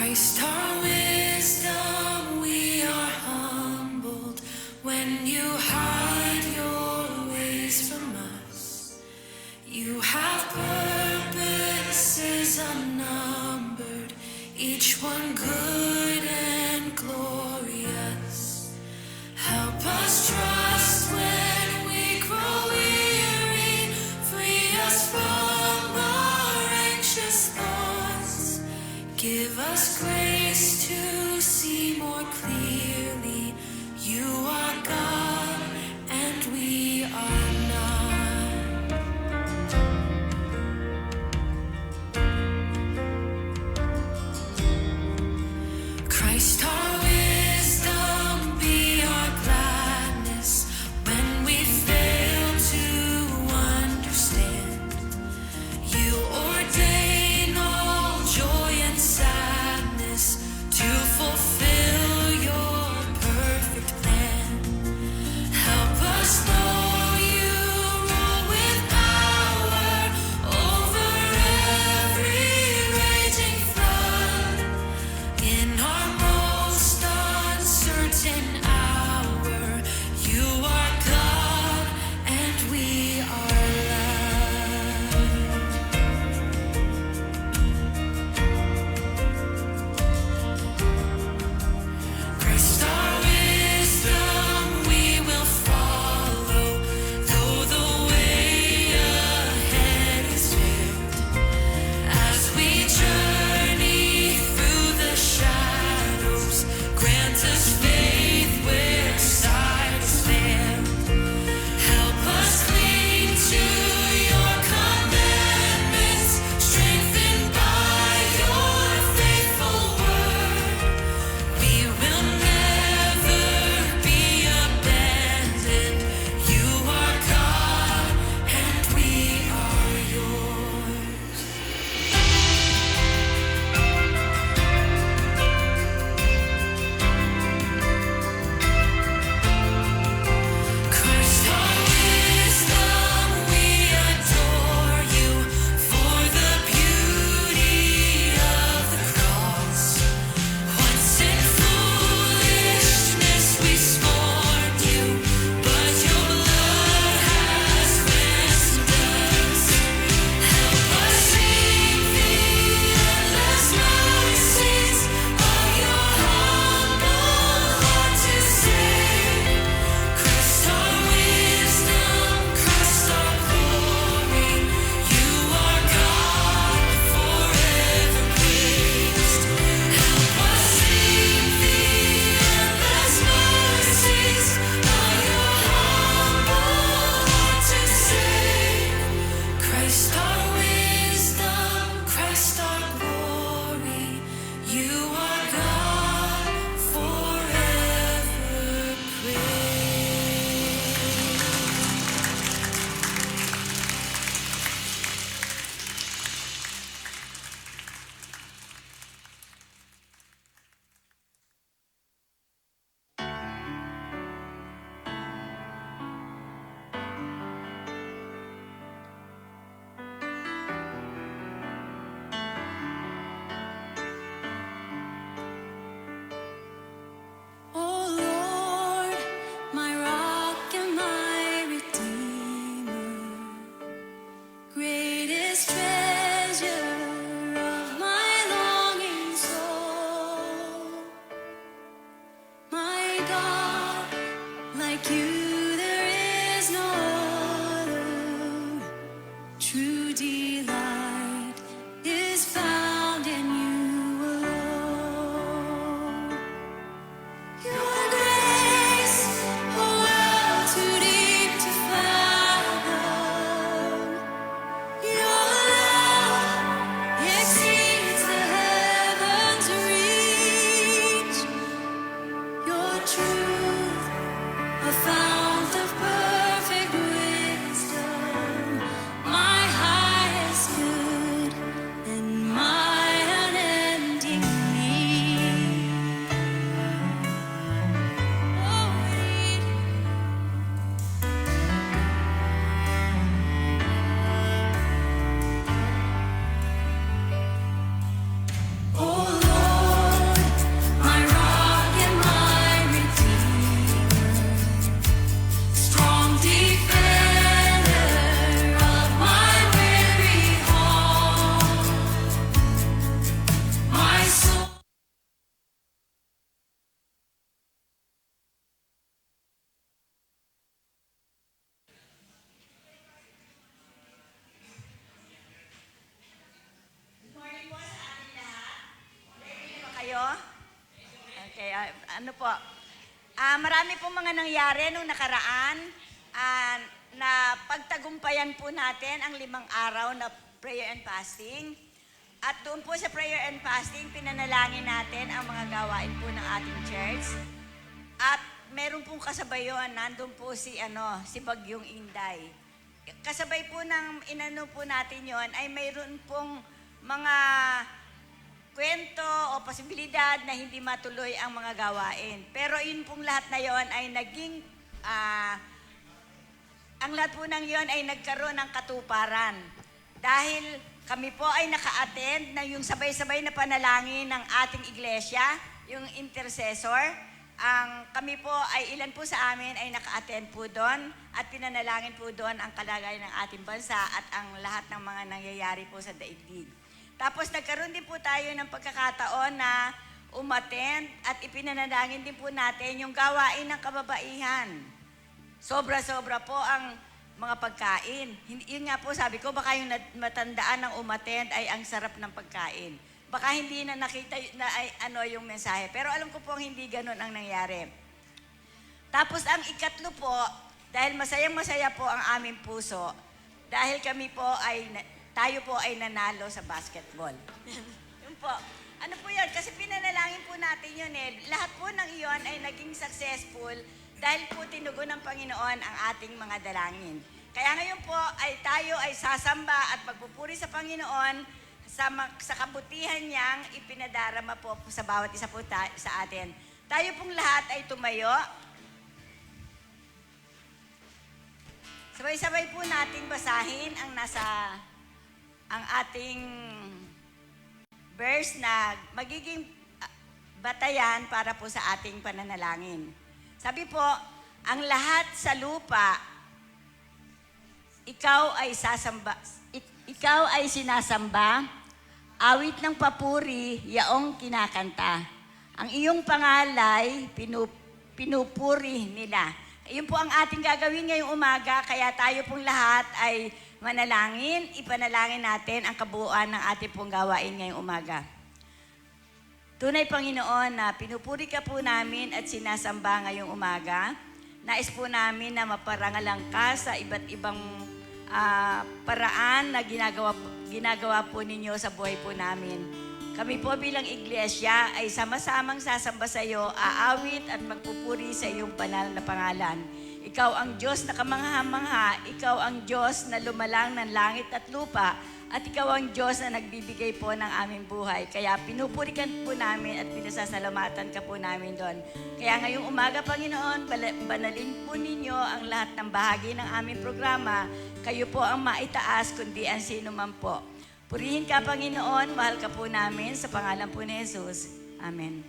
Christ our wisdom, we are humbled when you hide your ways from us. You have purposes unnumbered, each one good and glorious. Help us trust when we grow weary, free us from our anxious thoughts. Give us grace to see more clearly. You are God and we are not. Opo. Marami pong mga nangyari nung nakaraan na pagtagumpayan po natin ang 5 araw na prayer and fasting. At doon po sa prayer and fasting, pinanalangin natin ang mga gawain po ng ating church. At meron pong kasabay yun, nandun po si Bagyong Inday. Kasabay po ng inano po natin yon ay mayroon pong mga kwento o posibilidad na hindi matuloy ang mga gawain. Pero yun pong lahat na yon ay naging, ang lahat po ng yon ay nagkaroon ng katuparan. Dahil kami po ay naka-attend na yung sabay-sabay na panalangin ng ating iglesia, yung intercessor. Kami po ay ilan po sa amin ay naka-attend po doon at pinanalangin po doon ang kalagayan ng ating bansa at ang lahat ng mga nangyayari po sa daigdig. Tapos nagkaroon din po tayo ng pagkakataon na umattend at ipinanalangin din po natin yung gawain ng kababaihan. Sobra-sobra po ang mga pagkain. Yun nga po sabi ko, baka yung matandaan ng umattend ay ang sarap ng pagkain. Baka hindi na nakita na yung mensahe. Pero alam ko po hindi ganun ang nangyari. Tapos ang ikatlo po, dahil masayang-masaya po ang aming puso, dahil tayo po ay nanalo sa basketball. Yun po. Ano po yun? Kasi pinanalangin po natin yun eh. Lahat po ng iyon ay naging successful dahil po tinugon ng Panginoon ang ating mga dalangin. Kaya ngayon po ay tayo ay sasamba at magpupuri sa Panginoon sa kabutihan niyang ipinadarama po sa bawat isa po sa atin. Tayo pong lahat ay tumayo. Sabay-sabay po natin basahin ang ating verse na magiging batayan para po sa ating pananalangin. Sabi po, ang lahat sa lupa, ikaw ay sinasamba, awit ng papuri, yaong kinakanta. Ang iyong pangalay, pinupuri nila. Iyon po ang ating gagawin ngayong umaga, kaya tayo pong lahat ay manalangin, ipanalangin natin ang kabuuan ng ating pong gawain ngayong umaga. Tunay Panginoon na pinupuri ka po namin at sinasamba ngayong umaga. Nais po namin na maparangalan ka sa iba't ibang paraan na ginagawa po ninyo sa buhay po namin. Kami po bilang iglesia ay sama-samang sasamba sa iyo, aawit at magpupuri sa iyong banal na pangalan. Ikaw ang Diyos na kamangha-mangha, ikaw ang Diyos na lumalang ng langit at lupa, at ikaw ang Diyos na nagbibigay po ng aming buhay. Kaya pinupurikan po namin at pinasasalamatan ka po namin doon. Kaya ngayong umaga, Panginoon, banalin po ninyo ang lahat ng bahagi ng aming programa. Kayo po ang maitaas, kundi ang sino man po. Purihin ka, Panginoon, mahal ka po namin sa pangalan po ni Jesus. Amen.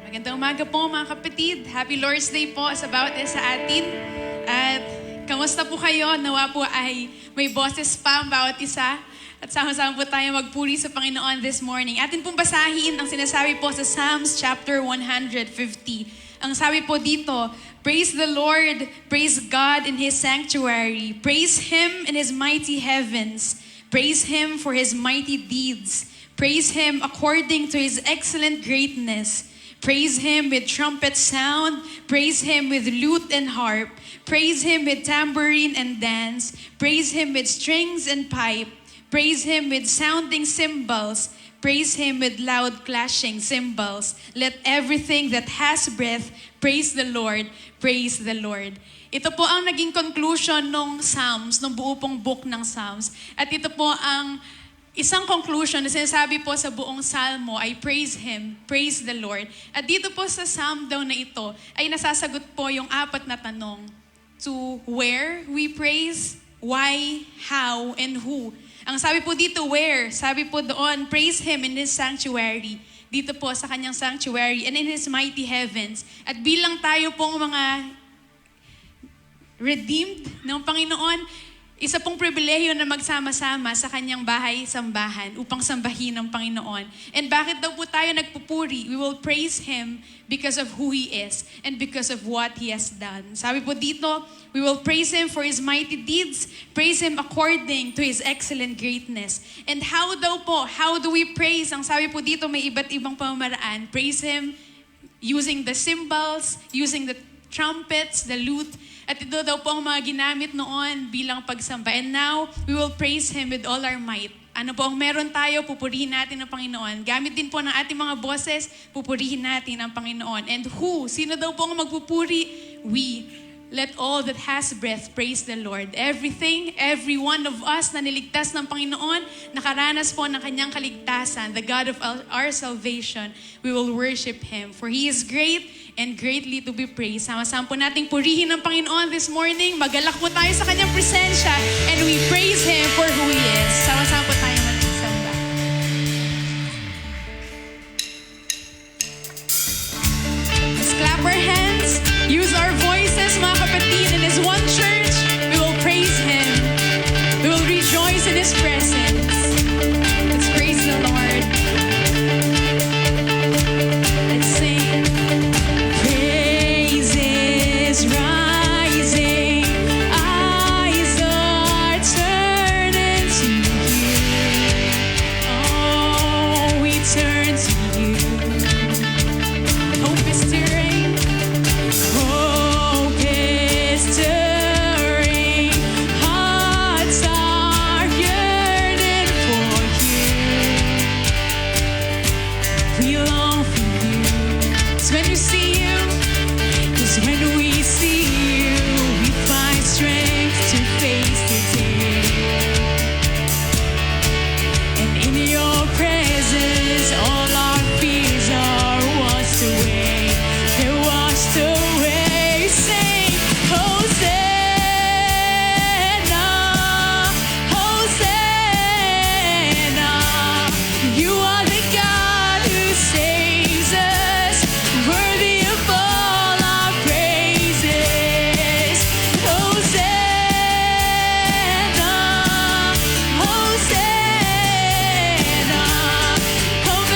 Magandang umaga po mga kapatid. Happy Lord's Day po sa bawat isa sa atin. At kamusta po kayo? Nawa po ay may boses pa ang bawat isa. At sama-sama po tayo magpuri sa Panginoon this morning. Atin pong basahin ang sinasabi po sa Psalms chapter 150. Ang sabi po dito, praise the Lord, praise God in His sanctuary. Praise Him in His mighty heavens. Praise Him for His mighty deeds. Praise Him according to His excellent greatness. Praise Him with trumpet sound. Praise Him with lute and harp. Praise Him with tambourine and dance. Praise Him with strings and pipe. Praise Him with sounding cymbals. Praise Him with loud clashing cymbals. Let everything that has breath praise the Lord. Praise the Lord. Ito po ang naging conclusion ng Psalms, ng buo pong book ng Psalms. At ito po ang isang conclusion na sinasabi po sa buong salmo ay praise Him, praise the Lord. At dito po sa psalm daw na ito ay nasasagot po yung 4 na tanong. To where we praise, why, how, and who. Ang sabi po dito, where? Sabi po doon, praise Him in His sanctuary. Dito po sa Kanyang sanctuary and in His mighty heavens. At bilang tayo pong mga redeemed ng Panginoon, isa pong pribilehiyo na magsama-sama sa kanyang bahay-sambahan upang sambahin ang Panginoon. And bakit daw po tayo nagpupuri? We will praise Him because of who He is and because of what He has done. Sabi po dito, we will praise Him for His mighty deeds, praise Him according to His excellent greatness. And how do we praise? Ang sabi po dito, may iba't ibang pamamaraan. Praise Him using the cymbals, using the trumpets, the lute, at ito daw po ang mga ginamit noon bilang pagsamba. And now, we will praise Him with all our might. Ano po ang meron tayo, pupurihin natin ang Panginoon. Gamit din po ng ating mga boses, pupurihin natin ang Panginoon. And who? Sino daw po ang magpupuri? We. Let all that has breath praise the Lord. Everything, every one of us na niligtas ng Panginoon, nakaranas po ng kanyang kaligtasan, the God of our salvation, we will worship Him. For He is great and greatly to be praised. Sama-sama po nating purihin ang Panginoon this morning. Magalak po tayo sa kanyang presensya and we praise Him for who He is. Sama-sama po tayo magsamba. Let's clap our hands. Use our voices, mga kapatid. In His one church, we will praise Him. We will rejoice in His presence. Let's praise the Lord. Let's sing. Praises rising, eyes are turning to You. Oh, we turn to You. Hope is stirring. Hope is stirring. Hearts are yearning for You. We long for You. It's when we see You. Cause when we see You, we find strength to face the day. And in Your presence, all our fears are washed away. They're washed away. Sing, Hosanna, Hosanna. You are the God who saves us, worthy of all our praises. Hosanna, Hosanna. Come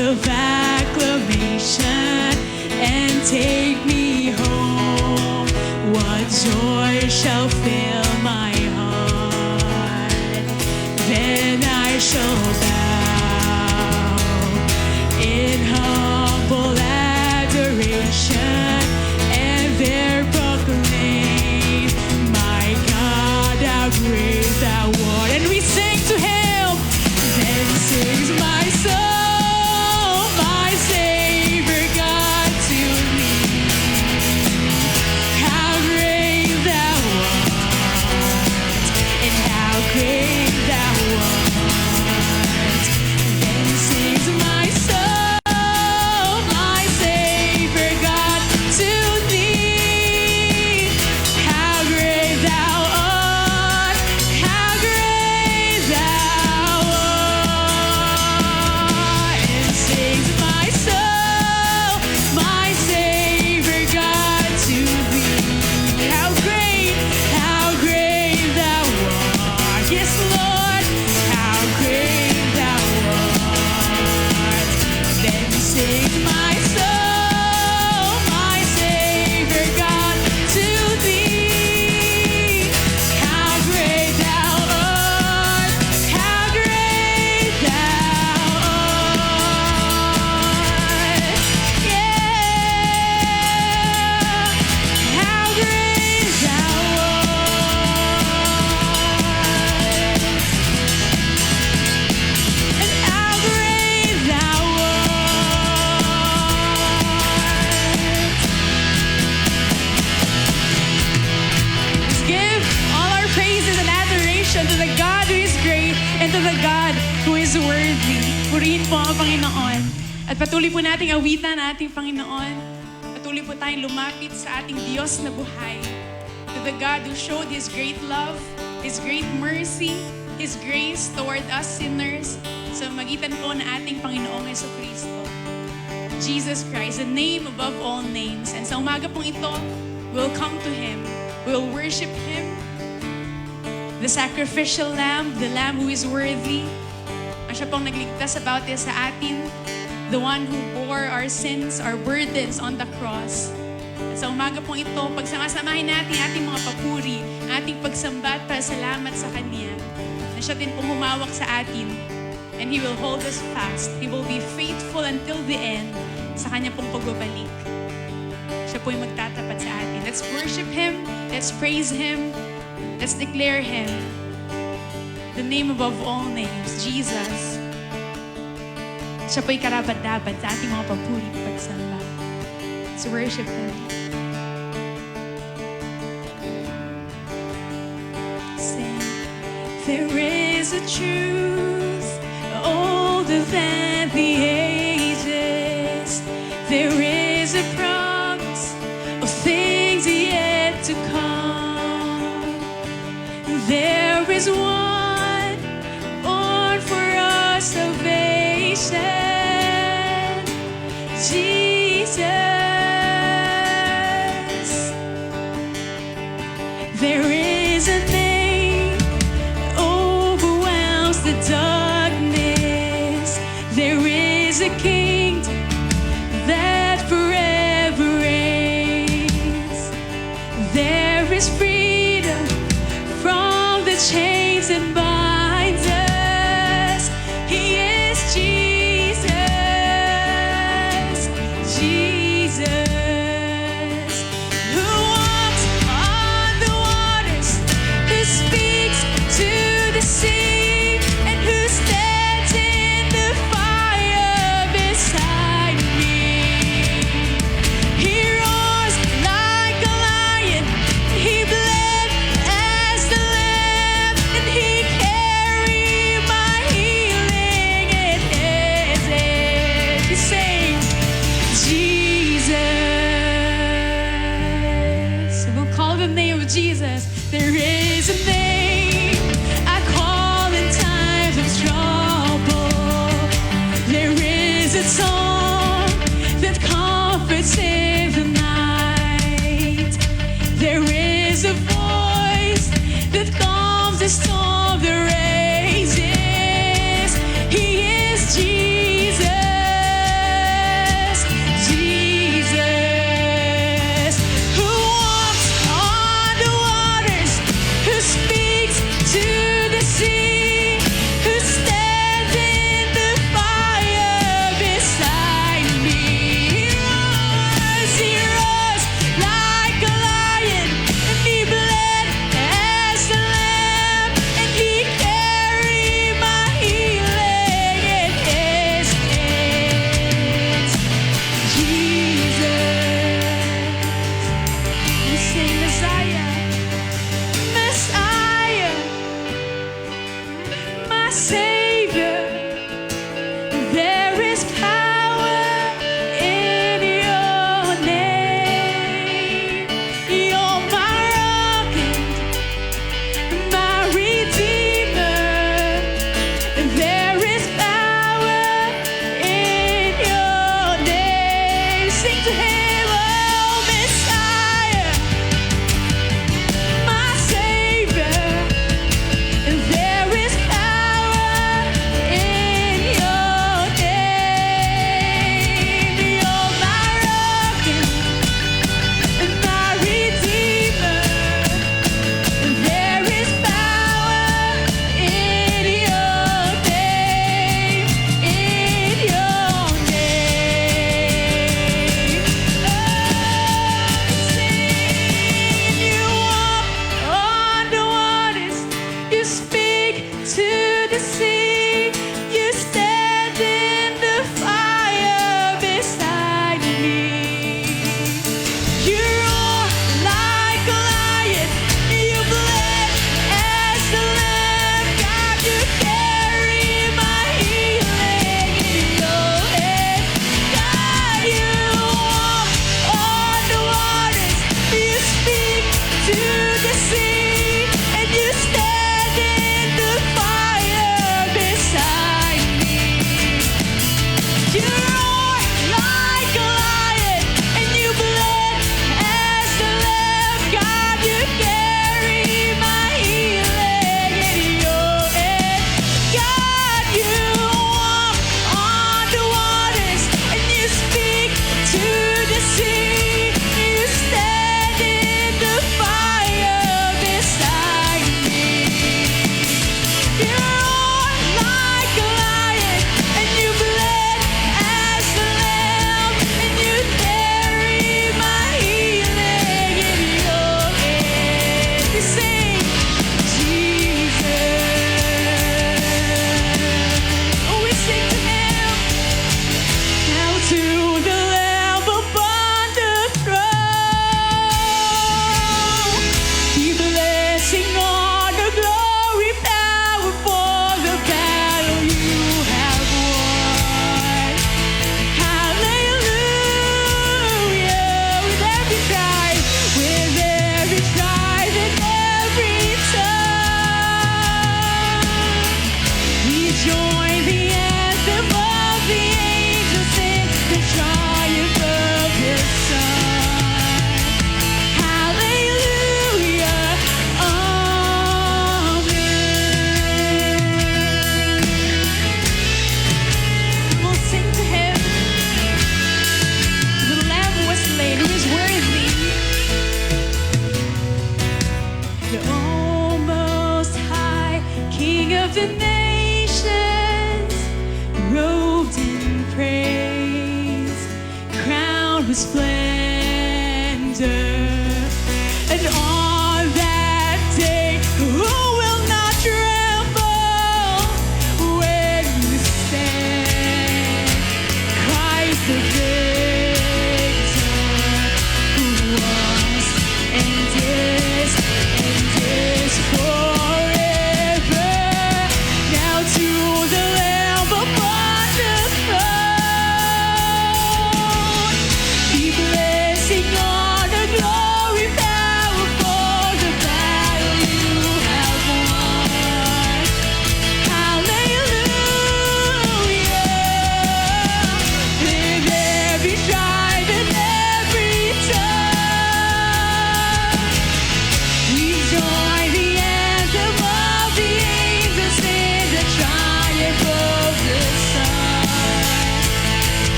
of acclamation and take me home. What joy shall fill my heart? Then I shall bow in humble adoration and there proclaim, my God, how great thou art. And we sing to him, then sings my soul, my Savior God to me. How great thou art, and how great thou art. Then sings my soul, my Savior God to thee. How great thou art, how great thou art. And sings my soul, my Savior God to thee. How great thou art. Yes, Lord, how great thou art. Then sings my soul, my Savior God to thee. How great thou art, how great thou art. Yeah, how great thou art. And how great thou art. Let's give all our praises and adoration to the God who is great and to the God who is worthy. Purihin po ang Panginoon. At patuloy po nating awitan ang ating Panginoon. Patuloy po tayong lumapit sa ating Diyos na buhay. To the God who showed His great love, His great mercy, His grace toward us sinners sa magitan po ng ating Panginoong Jesucristo. Jesus Christ, the name above all names. And sa umaga pong ito, we'll come to Him. We'll worship Him, the sacrificial Lamb, the Lamb who is worthy. Ang siya pong nagligtas sa bawat sa atin, the one who bore our sins, our burdens on the cross. At sa umaga pong ito, pagsamasamahin natin ating mga papuri, ating pagsamba at pasalamat sa Kanya, na siya din pong humawak sa atin. And He will hold us fast. He will be faithful until the end sa Kanya pong pagbabalik. Siya po yung magtatapat sa atin. Let's worship Him. Let's praise Him. Let's declare Him. The name above all names, Jesus. Siya po yung karapat-dapat sa ating mga papuri at pagsamba. Let's worship Him. Sing. There is a truth older than the ages. There is a promise of things yet to come. There is one born for our salvation, Jesus. There is a name overwhelms the darkness. There is a kingdom that forever reigns. There is freedom from the chains that bind us. He is Jesus, Jesus, who walks on the waters, who speaks to the sea, and who stands in the fire beside me. He roars like a lion, He bled as the lamb, and He carried my healing in His hand. He sings, Jesus. We'll call the name of Jesus. There is a name I call in times of trouble. There is a song that comforts in the night. There is a voice that calms the storm that rages. He is Jesus.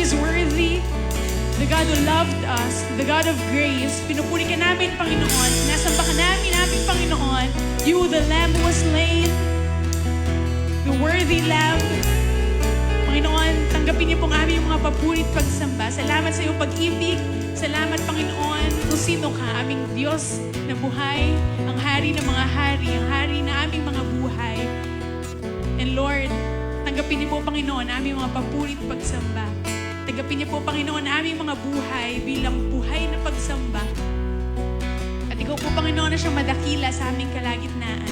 is worthy, the God who loved us, the God of grace. Pinupuri ka namin, Panginoon. Sinasamba ka namin, Panginoon. You, the Lamb who was slain, the worthy Lamb. Panginoon, tanggapin niyo pong aming mga papuri at pagsamba. Salamat sa iyong pag-ibig. Salamat, Panginoon, kung sino ka, aming Diyos na buhay, ang hari ng mga hari, ang hari na aming mga buhay. And Lord, tanggapin niyo po, Panginoon, aming mga papuri at pagsamba. Tanggapin niyo po, Panginoon, aming mga buhay bilang buhay na pagsamba. At ikaw po, Panginoon, na siyang madakila sa aming kalagitnaan.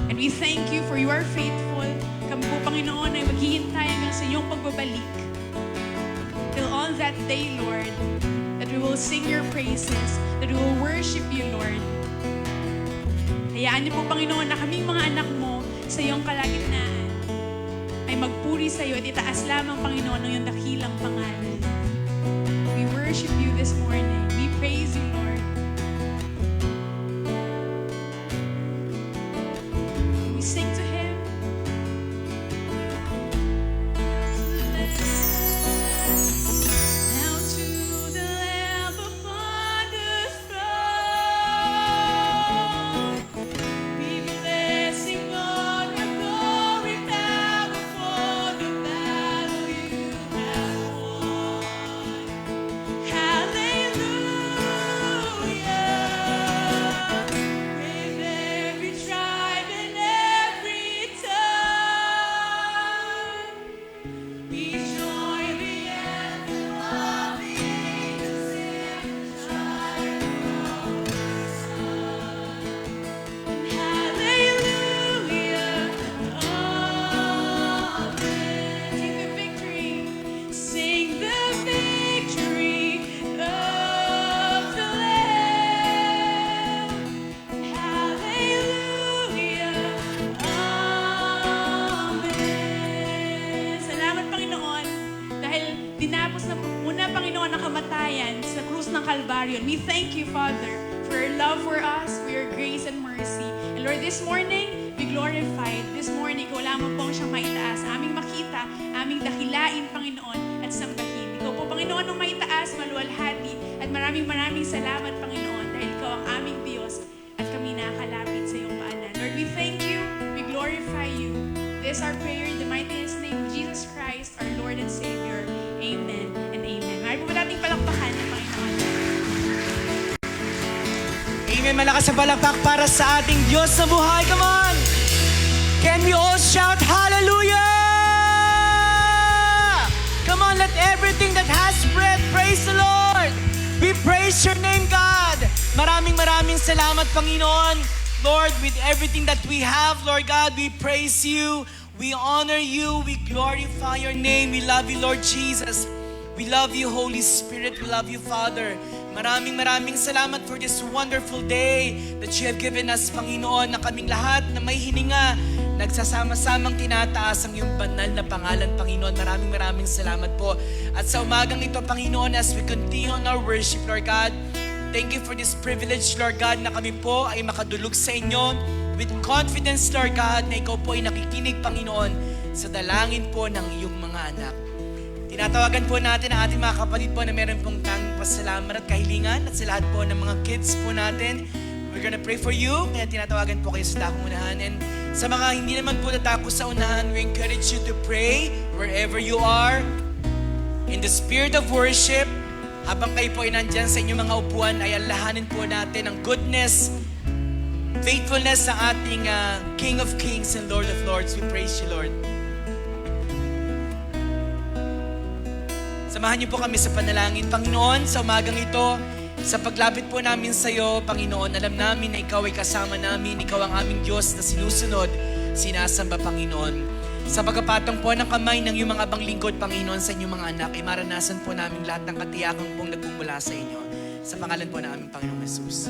And we thank you for you are faithful. Kami po, Panginoon, ay maghihintay hanggang sa iyong pagbabalik. Till on that day, Lord, that we will sing your praises, that we will worship you, Lord. Hayaan niyo po, Panginoon, na kaming mga anak mo sa iyong kalagitnaan ay magpuri sa iyo at itaas lamang, Panginoon, ang iyong dakilang pangalan. We worship you this morning. We praise you, Lord. We sing to Him. Now to the Lamb upon the throne, we blessing, honor, glory, power for the battle you have won. Hallelujah. With every tribe and every tongue, we join the anthem of the angels in triumph of the Son. Hallelujah, amen. Sing the victory, sing the victory of the Lamb. Hallelujah, amen. Salamat, Panginoon, dahil tinapos na muna, Panginoon, ang kamatayan sa krus ng Kalbaryo. And we thank you, Father, for your love for us, for your grace and mercy. And Lord, this morning, we glorified. This morning, ikaw lamang po ang siyang maitaas, aming makita, aming dakilain, Panginoon, at sambahin. Ikaw po, Panginoon, ang maitaas, maluwalhati, at maraming salamat, Panginoon, dahil ikaw ang aming Diyos at kami nakakalapit sa iyong paanan. Lord, we thank you, we glorify you. This is our prayer in the mightiest name of Jesus Christ, our Lord and Savior. Amen and amen. Maaari po ba nating palakpakan ng Panginoon? Amen. Malakas sa palakpak para sa ating Diyos na buhay. Come on! Can we all shout hallelujah? Come on, let everything that has breath praise the Lord. We praise your name, God. Maraming salamat, Panginoon. Lord, with everything that we have, Lord God, we praise you. We honor you. We glorify your name. We love you, Lord Jesus. We love you, Holy Spirit. We love you, Father. Maraming salamat for this wonderful day that you have given us, Panginoon, na kaming lahat na may hininga, nagsasama-samang tinataas ang iyong banal na pangalan, Panginoon. Maraming salamat po. At sa umagang ito, Panginoon, as we continue on our worship, Lord God, thank you for this privilege, Lord God, na kami po ay makadulog sa inyo with confidence, Lord God, na ikaw po ay nakikinig, Panginoon, sa dalangin po ng iyong mga anak. Tinatawagan po natin ang ating mga kapatid po na meron pong tanging pasalamat at kahilingan at sa lahat po ng mga kids po natin. We're gonna pray for you. Kaya tinatawagan po kayo sa dakong unahan. And sa mga hindi naman po natako sa unahan, we encourage you to pray wherever you are in the spirit of worship. Habang kayo po ay nandyan sa inyong mga upuan, ay alahanin po natin ang goodness, faithfulness sa ating King of Kings and Lord of Lords. We praise you, Lord. Samahan niyo po kami sa panalangin. Panginoon, sa umagang ito, sa paglapit po namin sa iyo, Panginoon, alam namin na ikaw ay kasama namin. Ikaw ang aming Diyos na sinusunod, sinasamba, Panginoon. Sa pagkapatong po ng kamay ng iyong mga abang lingkod, Panginoon, sa inyong mga anak, ay maranasan po namin lahat ng katiyakang pong nagmumula sa inyo. Sa pangalan po ng aming Panginoong Jesus.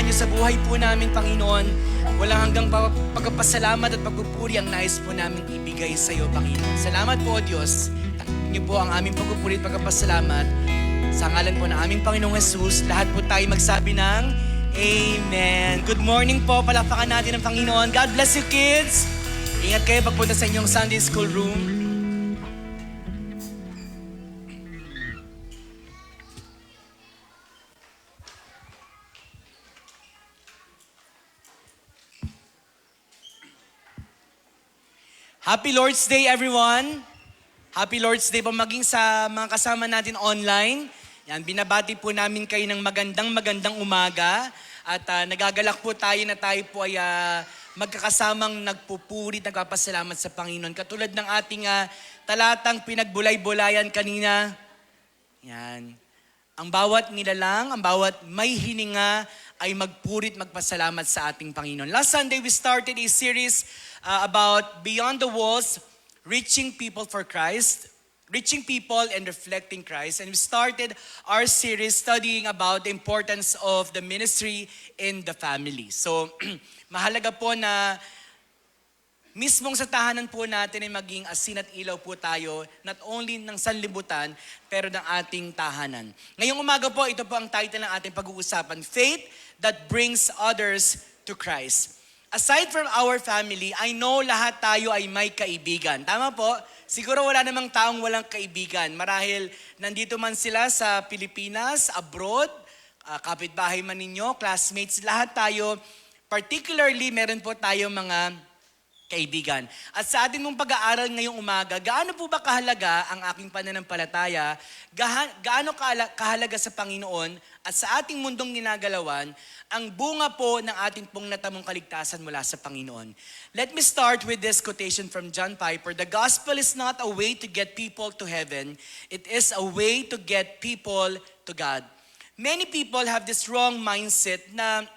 ginawa niyo sa buhay po namin, Panginoon. Walang hanggang pagpapasalamat at pagpupuri ang nais po namin ibigay sa iyo, Panginoon. Salamat po, O Diyos. Takip niyo po ang aming pagpupuri at pagpapasalamat. Sa ngalan po ng aming Panginoong Jesus, lahat po tayo magsabi ng Amen. Good morning po. Palakpakan natin ang Panginoon. God bless you, kids. Ingat kayo pagpunta sa inyong Sunday School room. Happy Lord's Day, everyone! Happy Lord's Day po maging sa mga kasama natin online. Yan, binabati po namin kayo ng magandang umaga. At nagagalak po tayo na tayo po ay magkakasamang nagpupuri, nagpapasalamat sa Panginoon. Katulad ng ating talatang pinagbulay-bulayan kanina. Yan. Ang bawat nilalang, ang bawat may hininga ay magpurit, magpasalamat sa ating Panginoon. Last Sunday, we started a series about Beyond the Walls, reaching people for Christ, reaching people and reflecting Christ. And we started our series studying about the importance of the ministry in the family. So, mahalaga po na mismong sa tahanan po natin ay maging asin at ilaw po tayo, not only ng sanlibutan, pero ng ating tahanan. Ngayong umaga po, ito po ang title ng ating pag-uusapan, Faith that Brings Others to Christ. Aside from our family, I know lahat tayo ay may kaibigan. Tama po? Siguro wala namang taong walang kaibigan. Marahil nandito man sila sa Pilipinas, abroad, kapitbahay man ninyo, classmates, lahat tayo, particularly meron po tayo mga kaibigan. At sa atin mong pag-aaral ngayong umaga, gaano po ba kahalaga ang aking pananampalataya? Gaano kahalaga sa Panginoon at sa ating mundong ginagalawan ang bunga po ng ating pong natamong kaligtasan mula sa Panginoon? Let me start with this quotation from John Piper. The gospel is not a way to get people to heaven. It is a way to get people to God. Many people have this wrong mindset na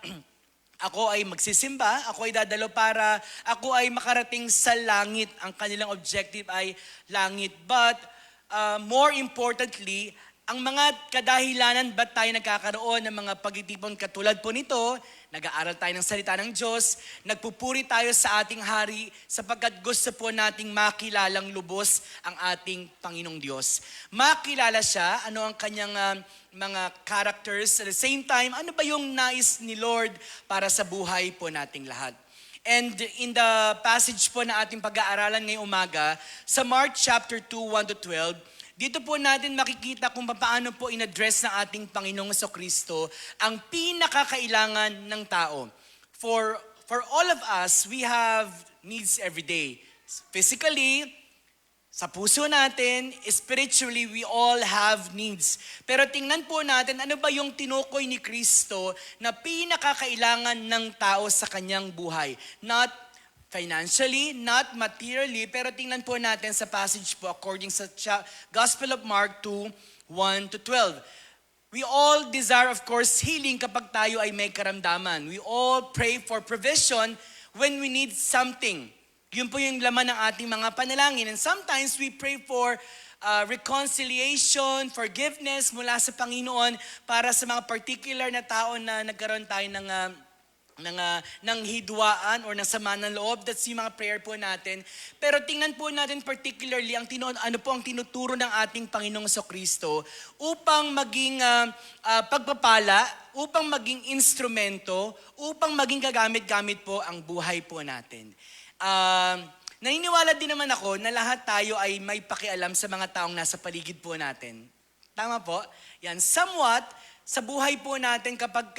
ako ay magsisimba, ako ay dadalo para ako ay makarating sa langit. Ang kanilang objective ay langit. But more importantly, ang mga kadahilanan ba't tayo nagkakaroon ng mga pagtitipon katulad po nito, nag-aaral tayo ng salita ng Diyos, nagpupuri tayo sa ating hari sapagkat gusto po nating makilalang lubos ang ating Panginoong Diyos. Makilala siya, ano ang kanyang mga characters, at the same time, ano ba yung nais ni Lord para sa buhay po nating lahat. And in the passage po na ating pag-aaralan ngayong umaga, sa Mark chapter 2, 1-12, dito po natin makikita kung paano po in-address ng ating Panginoong Jesucristo ang pinakakailangan ng tao. For all of us, we have needs every day. Physically, sa puso natin, spiritually, we all have needs. Pero tingnan po natin, ano ba yung tinukoy ni Kristo na pinakakailangan ng tao sa kanyang buhay? Not financially, not materially, pero tingnan po natin sa passage po according sa Gospel of Mark 2, 1-12. We all desire, of course, healing kapag tayo ay may karamdaman. We all pray for provision when we need something. Yun po yung laman ng ating mga panalangin. And sometimes we pray for reconciliation, forgiveness mula sa Panginoon para sa mga particular na tao na nagkaroon tayo ng hidwaan or ng sama ng loob. That's yung mga prayer po natin. Pero tingnan po natin particularly ano po ang tinuturo ng ating Panginoong Jesucristo upang maging pagpapala, upang maging instrumento, upang maging gagamit-gamit po ang buhay po natin. Naniniwala din naman ako na lahat tayo ay may pakialam sa mga taong nasa paligid po natin. Tama po? Yan, somewhat, sa buhay po natin kapag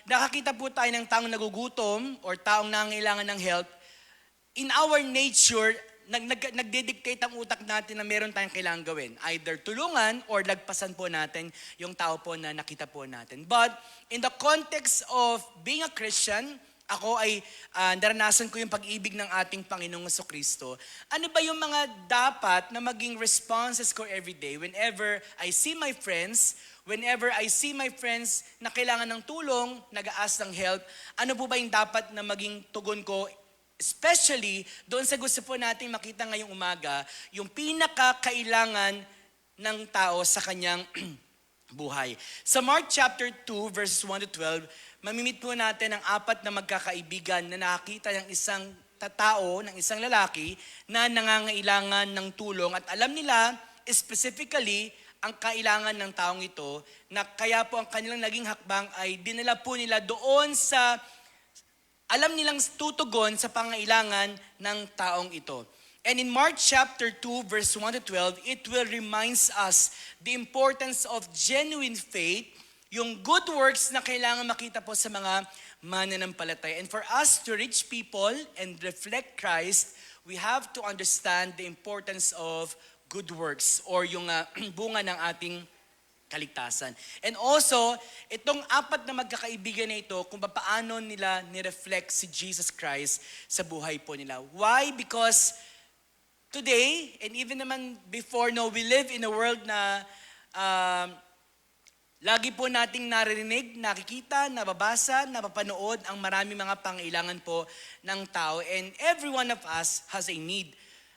nakakita po tayo ng taong nagugutom or taong nangangailangan ng help, in our nature, nagdedictate ang utak natin na meron tayong kailangan gawin. Either tulungan or lagpasan po natin yung tao po na nakita po natin. But in the context of being a Christian, ako ay naranasan ko yung pag-ibig ng ating Panginoong Jesucristo. Ano ba yung mga dapat na maging responses ko everyday whenever I see my friends, whenever I see my friends na kailangan ng tulong, nag-a-ask ng help, ano po ba yung dapat na maging tugon ko, especially doon sa gusto po natin makita ngayong umaga, yung pinakakailangan ng tao sa kanyang buhay. Sa Mark chapter 2, verses 1-12, mamimit po natin ang apat na magkakaibigan na nakakita ng isang tao, ng isang lalaki na nangangailangan ng tulong at alam nila specifically ang kailangan ng taong ito na kaya po ang kanilang naging hakbang ay dinala po nila doon sa alam nilang tutugon sa pangailangan ng taong ito. And in Mark chapter 2 verse 1 to 12, it will reminds us the importance of genuine faith, yung good works na kailangan makita po sa mga mananampalataya. And for us to reach people and reflect Christ, we have to understand the importance of good works or yung bunga ng ating kaligtasan. And also, itong apat na magkakaibigan na ito, kung paano nila ni-reflect si Jesus Christ sa buhay po nila. Why? Because today, and even naman before, we live in a world na lagi po nating naririnig, nakikita, nababasa, napapanood ang marami mga pangailangan po ng tao. And every one of us has a need.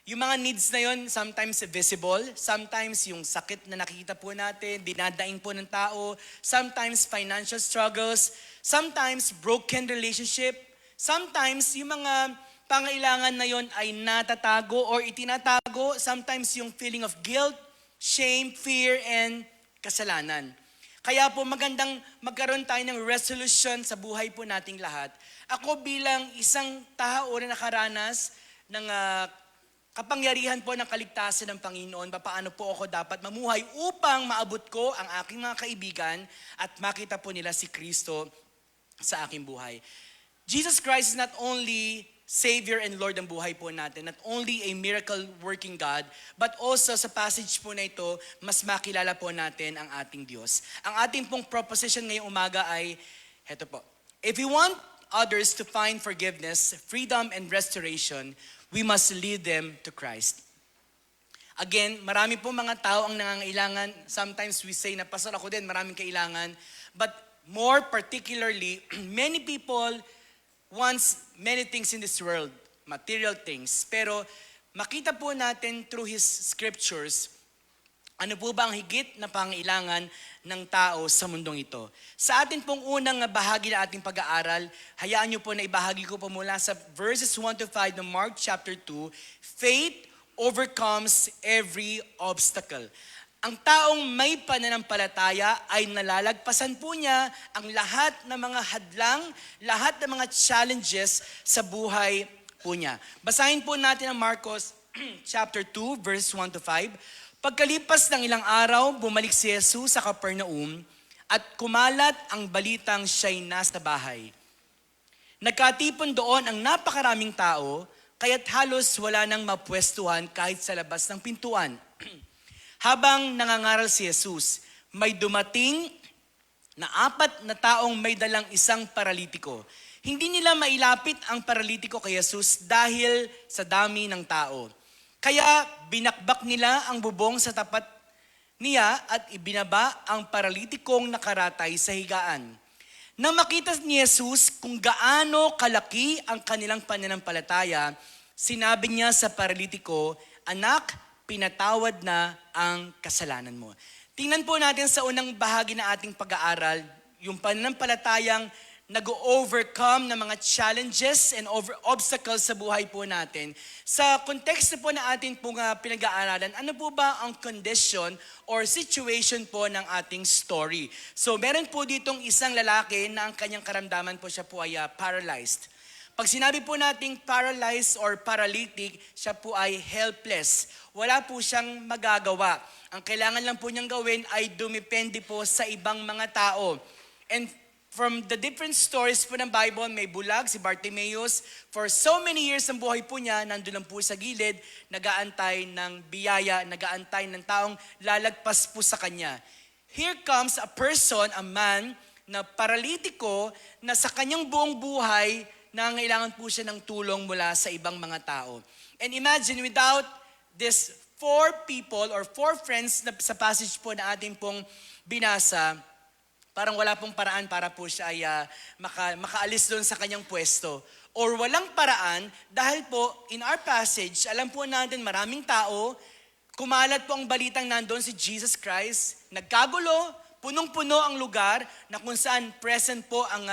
Yung mga needs na yon, sometimes visible, sometimes yung sakit na nakikita po natin, dinadaing po ng tao, sometimes financial struggles, sometimes broken relationship, sometimes yung mga pangailangan na yon ay natatago or itinatago, sometimes yung feeling of guilt, shame, fear, and kasalanan. Kaya po magandang magkaroon tayo ng resolution sa buhay po nating lahat. Ako bilang isang tao na nakaranas ng kapangyarihan po ng kaligtasan ng Panginoon, paano po ako dapat mamuhay upang maabot ko ang aking mga kaibigan at makita po nila si Kristo sa aking buhay. Jesus Christ is not only Savior and Lord ng buhay po natin, not only a miracle-working God, but also sa passage po na ito, mas makilala po natin ang ating Diyos. Ang ating pong proposition ngayong umaga ay, heto po, if we want others to find forgiveness, freedom, and restoration, we must lead them to Christ. Again, marami po mga tao ang nangangailangan. Sometimes we say na, pastor ako din, maraming kailangan. But more particularly, many people wants many things in this world, material things. Pero makita po natin through His scriptures, ano po ba ang higit na pangailangan ng tao sa mundong ito. Sa atin pong unang bahagi na ating pag-aaral, hayaan niyo po na ibahagi ko po mula sa verses 1 to 5 ng Mark chapter 2, faith overcomes every obstacle. Ang taong may pananampalataya ay nalalagpasan po niya ang lahat ng mga hadlang, lahat ng mga challenges sa buhay po niya. Basahin po natin ang Marcos chapter 2 verse 1 to 5. Pagkalipas ng ilang araw, bumalik si Jesus sa Capernaum at kumalat ang balitang siya'y nasa bahay. Nagkatipon doon ang napakaraming tao, kaya't halos wala nang mapwestuhan kahit sa labas ng pintuan. Habang nangangaral si Jesus, may dumating na 4 na taong may dalang isang paralitiko. Hindi nila mailapit ang paralitiko kay Jesus dahil sa dami ng tao. Kaya binakbak nila ang bubong sa tapat niya at ibinaba ang paralitikong nakaratay sa higaan. Nang makita ni Jesus kung gaano kalaki ang kanilang pananampalataya, sinabi niya sa paralitiko, "Anak, pinatawad na ang kasalanan mo." Tingnan po natin sa unang bahagi na ating pag-aaral, yung pananampalatayang nag-overcome ng mga challenges and obstacles sa buhay po natin. Sa konteksto po na ating pong pinag-aaralan, ano po ba ang condition or situation po ng ating story? So meron po ditong isang lalaki na ang kanyang karamdaman po siya po ay paralyzed. Pag sinabi po nating paralyzed or paralytic, siya po ay helpless. Wala po siyang magagawa. Ang kailangan lang po niyang gawin ay dumepende po sa ibang mga tao. And from the different stories po ng Bible, may bulag, si Bartimaeus. For so many years ng buhay po niya, nandun lang po sa gilid, nag-aantay ng biyaya, nag-aantay ng taong lalagpas po sa kanya. Here comes a person, a man, na paralitiko, na sa kanyang buong buhay, nangailangan po siya ng tulong mula sa ibang mga tao. And imagine, without these 4 people or 4 friends na sa passage po na ating pong binasa, parang wala pong paraan para po siya ay makaalis doon sa kanyang pwesto. Or walang paraan dahil po in our passage, alam po natin maraming tao, kumalat po ang balitang nandoon si Jesus Christ, nagkagulo, punong-puno ang lugar na kung saan present po ang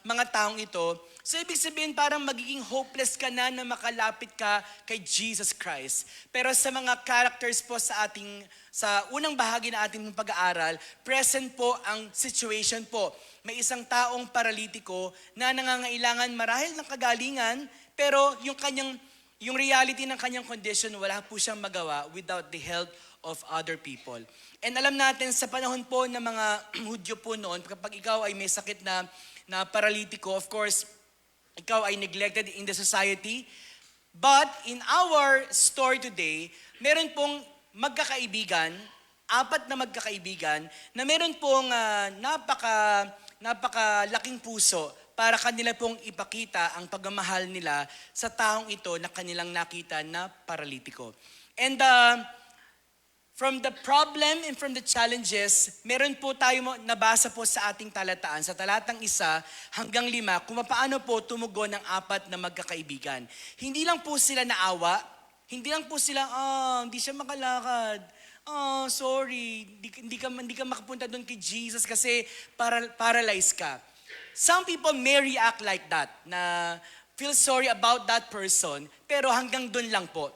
mga taong ito. So ibig sabihin parang magiging hopeless ka na makalapit ka kay Jesus Christ. Pero sa mga characters po sa unang bahagi na ating pag-aaral, present po ang situation po. May isang taong paralitiko na nangangailangan marahil ng kagalingan, pero yung reality ng kanyang condition, wala po siyang magawa without the help of other people. And alam natin sa panahon po ng mga Hudyo po noon, kapag ikaw ay may sakit na paralitiko, of course, ikaw ay neglected in the society. But in our story today, meron pong magkakaibigan, 4 na magkakaibigan, na meron pong napakalaking puso para kanila pong ipakita ang pagmamahal nila sa taong ito na kanilang nakita na paralitiko. And from the problem and from the challenges, meron po tayo nabasa po sa ating talataan, sa talatang 1 hanggang 5, kung paano po tumugon ng 4 na magkakaibigan. Hindi lang po sila naawa, hindi lang po sila, hindi siya makalakad. Sorry, hindi ka makapunta doon kay Jesus kasi paralyzed ka. Some people may react like that, na feel sorry about that person, pero hanggang doon lang po.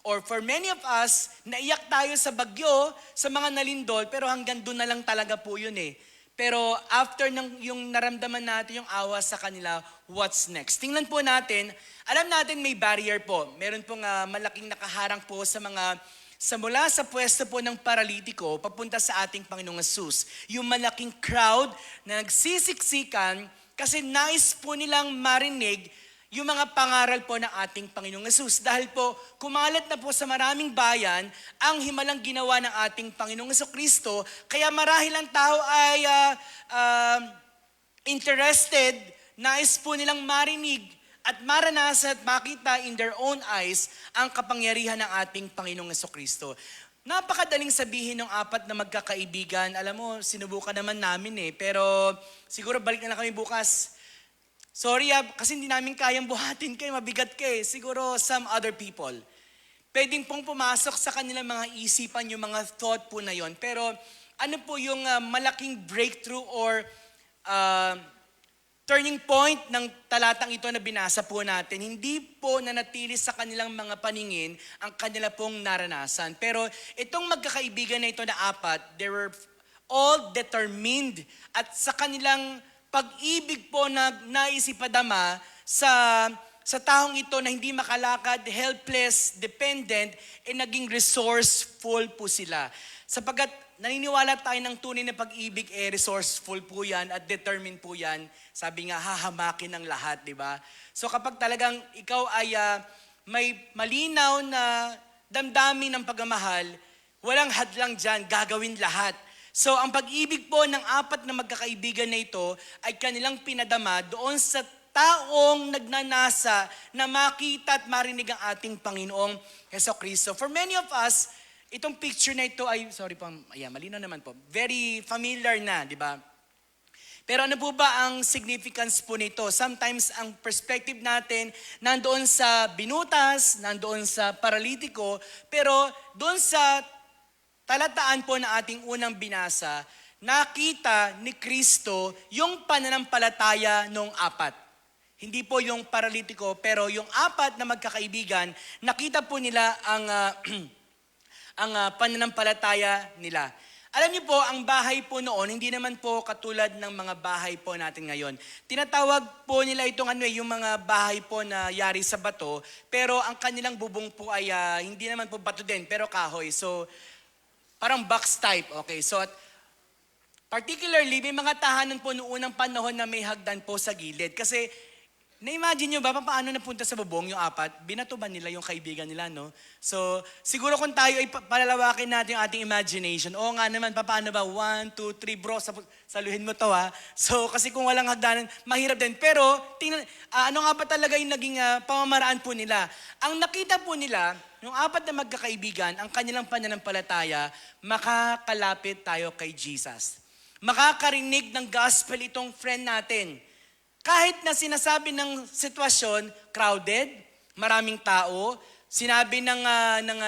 Or for many of us, naiyak tayo sa bagyo, sa mga nalindol, pero hanggang doon na lang talaga po yun eh. Pero after yung naramdaman natin yung awa sa kanila, what's next? Tingnan po natin, alam natin may barrier po. Meron pong malaking nakaharang po mula sa pwesto po ng paralitiko, papunta sa ating Panginoong Hesus. Yung malaking crowd na nagsisiksikan kasi nais po nilang marinig yung mga pangaral po ng ating Panginoong Hesus. Dahil po, kumalat na po sa maraming bayan ang himalang ginawa ng ating Panginoong Hesukristo, kaya marahil ang tao ay interested, nais po nilang marinig at maranasan at makita in their own eyes ang kapangyarihan ng ating Panginoong Hesukristo. Napakadaling sabihin ng 4 na magkakaibigan. Alam mo, sinubukan naman namin pero siguro balik na lang kami bukas. Sorry kasi hindi namin kayang buhatin kayo, mabigat kayo. Siguro some other people. Pwedeng pong pumasok sa kanilang mga isipan yung mga thought po na yon. Pero ano po yung malaking breakthrough or turning point ng talatang ito na binasa po natin? Hindi po nanatili sa kanilang mga paningin ang kanila pong naranasan. Pero itong magkakaibigan na ito na 4, they were all determined at sa kanilang pag-ibig po na naisipadama sa taong ito na hindi makalakad, helpless, dependent, naging resourceful po sila. Sapagkat naniniwala tayo ng tunay na pag-ibig, resourceful po yan at determined po yan. Sabi nga, hahamakin ng lahat, di ba? So kapag talagang ikaw ay may malinaw na damdamin ng pagmamahal, walang hadlang dyan, gagawin lahat. So ang pag-ibig po ng 4 na magkakaibigan na ito ay kanilang pinadama doon sa taong nagnanasa na makita at marinig ang ating Panginoong Hesukristo. For many of us, itong picture na ito ay, malinaw naman po, very familiar na, di ba? Pero ano po ba ang significance po nito? Sometimes ang perspective natin nandoon sa binutas, nandoon sa paralitiko, pero doon sa talataan po na ating unang binasa, nakita ni Kristo yung pananampalataya ng 4. Hindi po yung paralitiko, pero yung 4 na magkakaibigan, nakita po nila ang pananampalataya nila. Alam niyo po, ang bahay po noon, hindi naman po katulad ng mga bahay po natin ngayon. Tinatawag po nila itong yung mga bahay po na yari sa bato, pero ang kanilang bubong po ay hindi naman po bato din, pero kahoy. So, parang box type, okay? So, particularly, may mga tahanan po noong unang panahon na may hagdan po sa gilid. Kasi, na-imagine nyo ba, paano napunta sa bubong yung 4? Binato ba nila yung kaibigan nila, no? So, siguro kung tayo ay palalawakin natin yung ating imagination, oo nga naman, paano ba? 1, 2, 3, bro, saluhin mo to ha. So, kasi kung walang hagdanan, mahirap din. Pero, tingnan, ano nga ba talaga yung naging pamamaraan po nila? Ang nakita po nila, yung 4 na magkakaibigan, ang kanilang pananampalataya, makakalapit tayo kay Jesus. Makakarinig ng gospel itong friend natin. Kahit na sinasabi ng sitwasyon, crowded, maraming tao, sinabi ng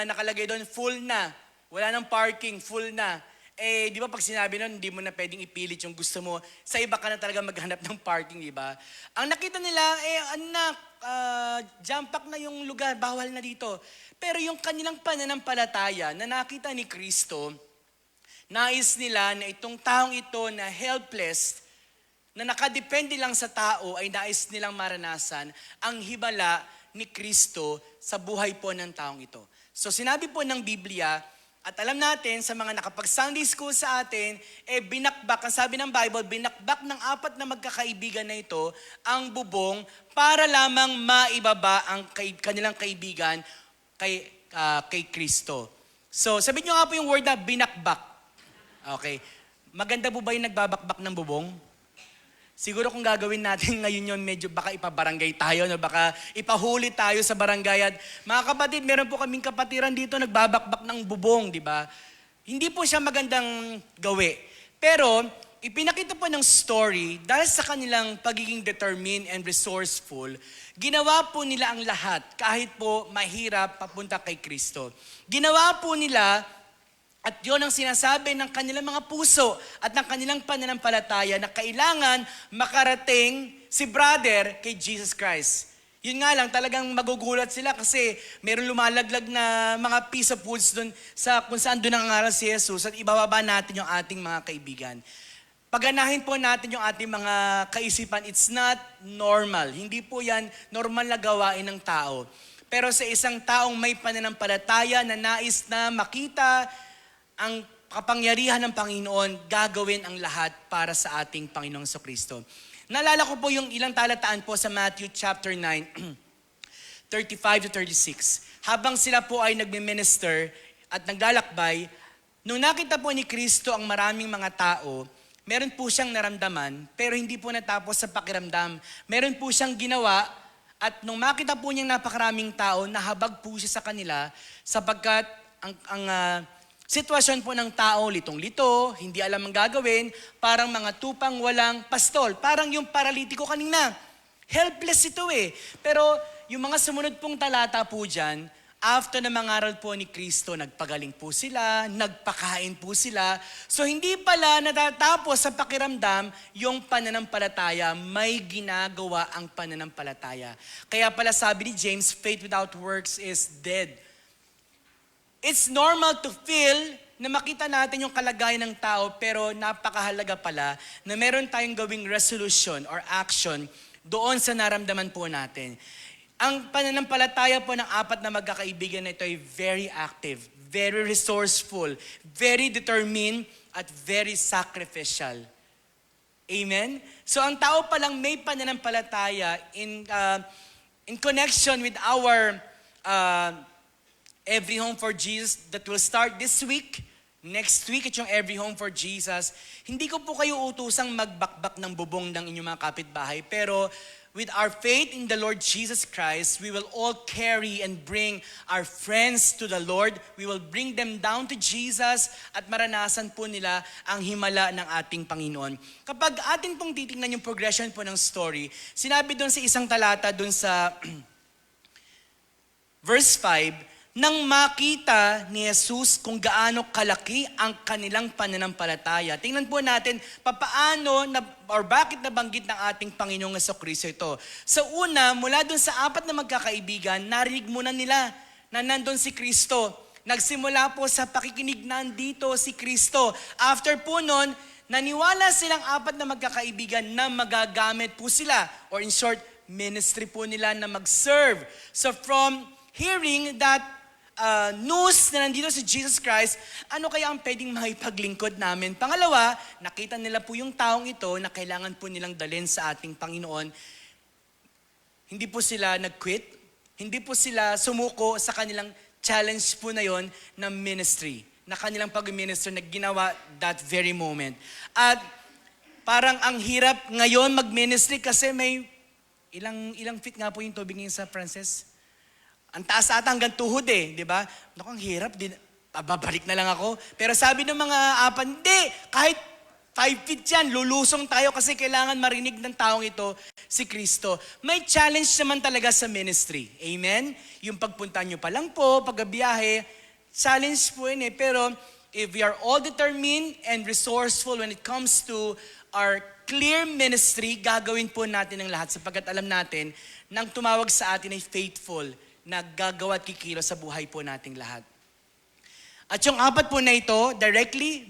nakalagay doon, full na, wala nang parking, full na. di ba pag sinabi nun, hindi mo na pwedeng ipilit yung gusto mo. Sa iba ka na talaga maghanap ng parking, di ba? Ang nakita nila, anak, jump pack na yung lugar, bawal na dito. Pero yung kanilang pananampalataya na nakita ni Kristo, nais nila na itong taong ito na helpless, na nakadepende lang sa tao, ay nais nilang maranasan ang himala ni Kristo sa buhay po ng taong ito. So sinabi po ng Biblia, at alam natin sa mga nakapag-Sunday school sa atin, binakbak, ang sabi ng Bible, binakbak ng 4 na magkakaibigan na ito ang bubong para lamang maibaba ang kanilang kaibigan kay Kristo. So sabihin nyo nga po yung word na binakbak. Okay. Maganda po ba yung nagbabakbak ng bubong? Siguro kung gagawin natin ngayon yun, medyo baka ipabarangay tayo, no? Baka ipahuli tayo sa barangay. At mga kapatid, meron po kaming kapatiran dito nagbabakbak ng bubong, di ba? Hindi po siya magandang gawi. Pero, ipinakita po ng story, dahil sa kanilang pagiging determined and resourceful, ginawa po nila ang lahat, kahit po mahirap papunta kay Kristo. Ginawa po nila, at yun ang sinasabi ng kanilang mga puso at ng kanilang pananampalataya na kailangan makarating si brother kay Jesus Christ. Yun nga lang, talagang magugulat sila kasi meron lumalaglag na mga piece of woods dun sa kung saan doon nangangaral si Jesus at ibababa natin yung ating mga kaibigan. Paganahin po natin yung ating mga kaisipan, it's not normal. Hindi po yan normal na gawain ng tao. Pero sa isang taong may pananampalataya na nais na makita ang kapangyarihan ng Panginoon, gagawin ang lahat para sa ating Panginoong Kristo. Naalala ko po yung ilang talataan po sa Matthew chapter 9, 35 to 36. Habang sila po ay nagme-minister at naglalakbay, nung nakita po ni Kristo ang maraming mga tao, meron po siyang naramdaman, pero hindi po natapos sa pakiramdam. Meron po siyang ginawa, at nung makita po niyang napakaraming tao, nahabag po siya sa kanila, sapagkat ang sitwasyon po ng tao, litong-lito, hindi alam ang gagawin, parang mga tupang walang pastol. Parang yung paralitiko kanina. Helpless ito eh. Pero yung mga sumunod pong talata po dyan, after na mangaral po ni Kristo, nagpagaling po sila, nagpakain po sila. So hindi pala natatapos sa pakiramdam yung pananampalataya, may ginagawa ang pananampalataya. Kaya pala sabi ni James, faith without works is dead. It's normal to feel na makita natin yung kalagayan ng tao, pero napakahalaga pala na meron tayong gawing resolution or action doon sa naramdaman po natin. Ang pananampalataya po ng 4 na magkakaibigan na ito ay very active, very resourceful, very determined, at very sacrificial. Amen? So ang tao palang may pananampalataya in connection with our Every Home for Jesus that will start this week, next week, at yung Every Home for Jesus. Hindi ko po kayo utusang magbakbak ng bubong ng inyong mga kapitbahay, pero with our faith in the Lord Jesus Christ, we will all carry and bring our friends to the Lord. We will bring them down to Jesus at maranasan po nila ang himala ng ating Panginoon. Kapag atin pong titingnan yung progression po ng story, sinabi doon sa isang talata doon sa verse 5, nang makita ni Jesus kung gaano kalaki ang kanilang pananampalataya. Tingnan po natin papaano or bakit nabanggit ng ating Panginoong Kristo ito. Sa una, mula dun sa 4 na magkakaibigan, narinig muna nila na nandun si Kristo. Nagsimula po sa pakikinig, nandito si Kristo. After po nun, naniwala silang 4 na magkakaibigan na magagamit po sila, or in short, ministry po nila na mag-serve. So from hearing that news na nandito si Jesus Christ, ano kaya ang pwedeng maipaglingkod namin? Pangalawa, nakita nila po yung taong ito na kailangan po nilang dalhin sa ating Panginoon. Hindi po sila nag-quit, hindi po sila sumuko sa kanilang challenge po na yon na ministry, na kanilang pag-minister na ginawa that very moment. At parang ang hirap ngayon mag-ministry kasi may ilang feet nga po yung tubig ngayon sa Frances. Ang taas ata hanggang tuhod eh, di ba? Naku, ang hirap, babalik na lang ako. Pero sabi ng mga hindi, kahit 5 feet yan, lulusong tayo kasi kailangan marinig ng taong ito si Kristo. May challenge naman talaga sa ministry. Amen? Yung pagpunta nyo pa lang po, pagbiyahe, challenge po yun eh. Pero if we are all determined and resourceful when it comes to our clear ministry, gagawin po natin ang lahat sapagkat alam natin nang tumawag sa atin ay faithful na gagawa at kikilos sa buhay po nating lahat. At yung apat po na ito, directly,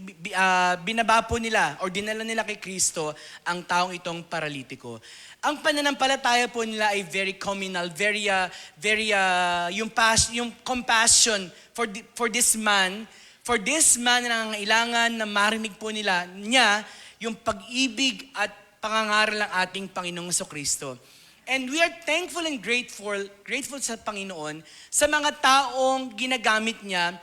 binaba po nila or dinala nila kay Kristo ang taong itong paralitiko. Ang pananampalataya po nila ay very communal, yung compassion for this man na nangangailangan na marinig po niya yung pag-ibig at pangangaral ng ating Panginoong Kristo. And we are thankful and grateful sa Panginoon sa mga taong ginagamit niya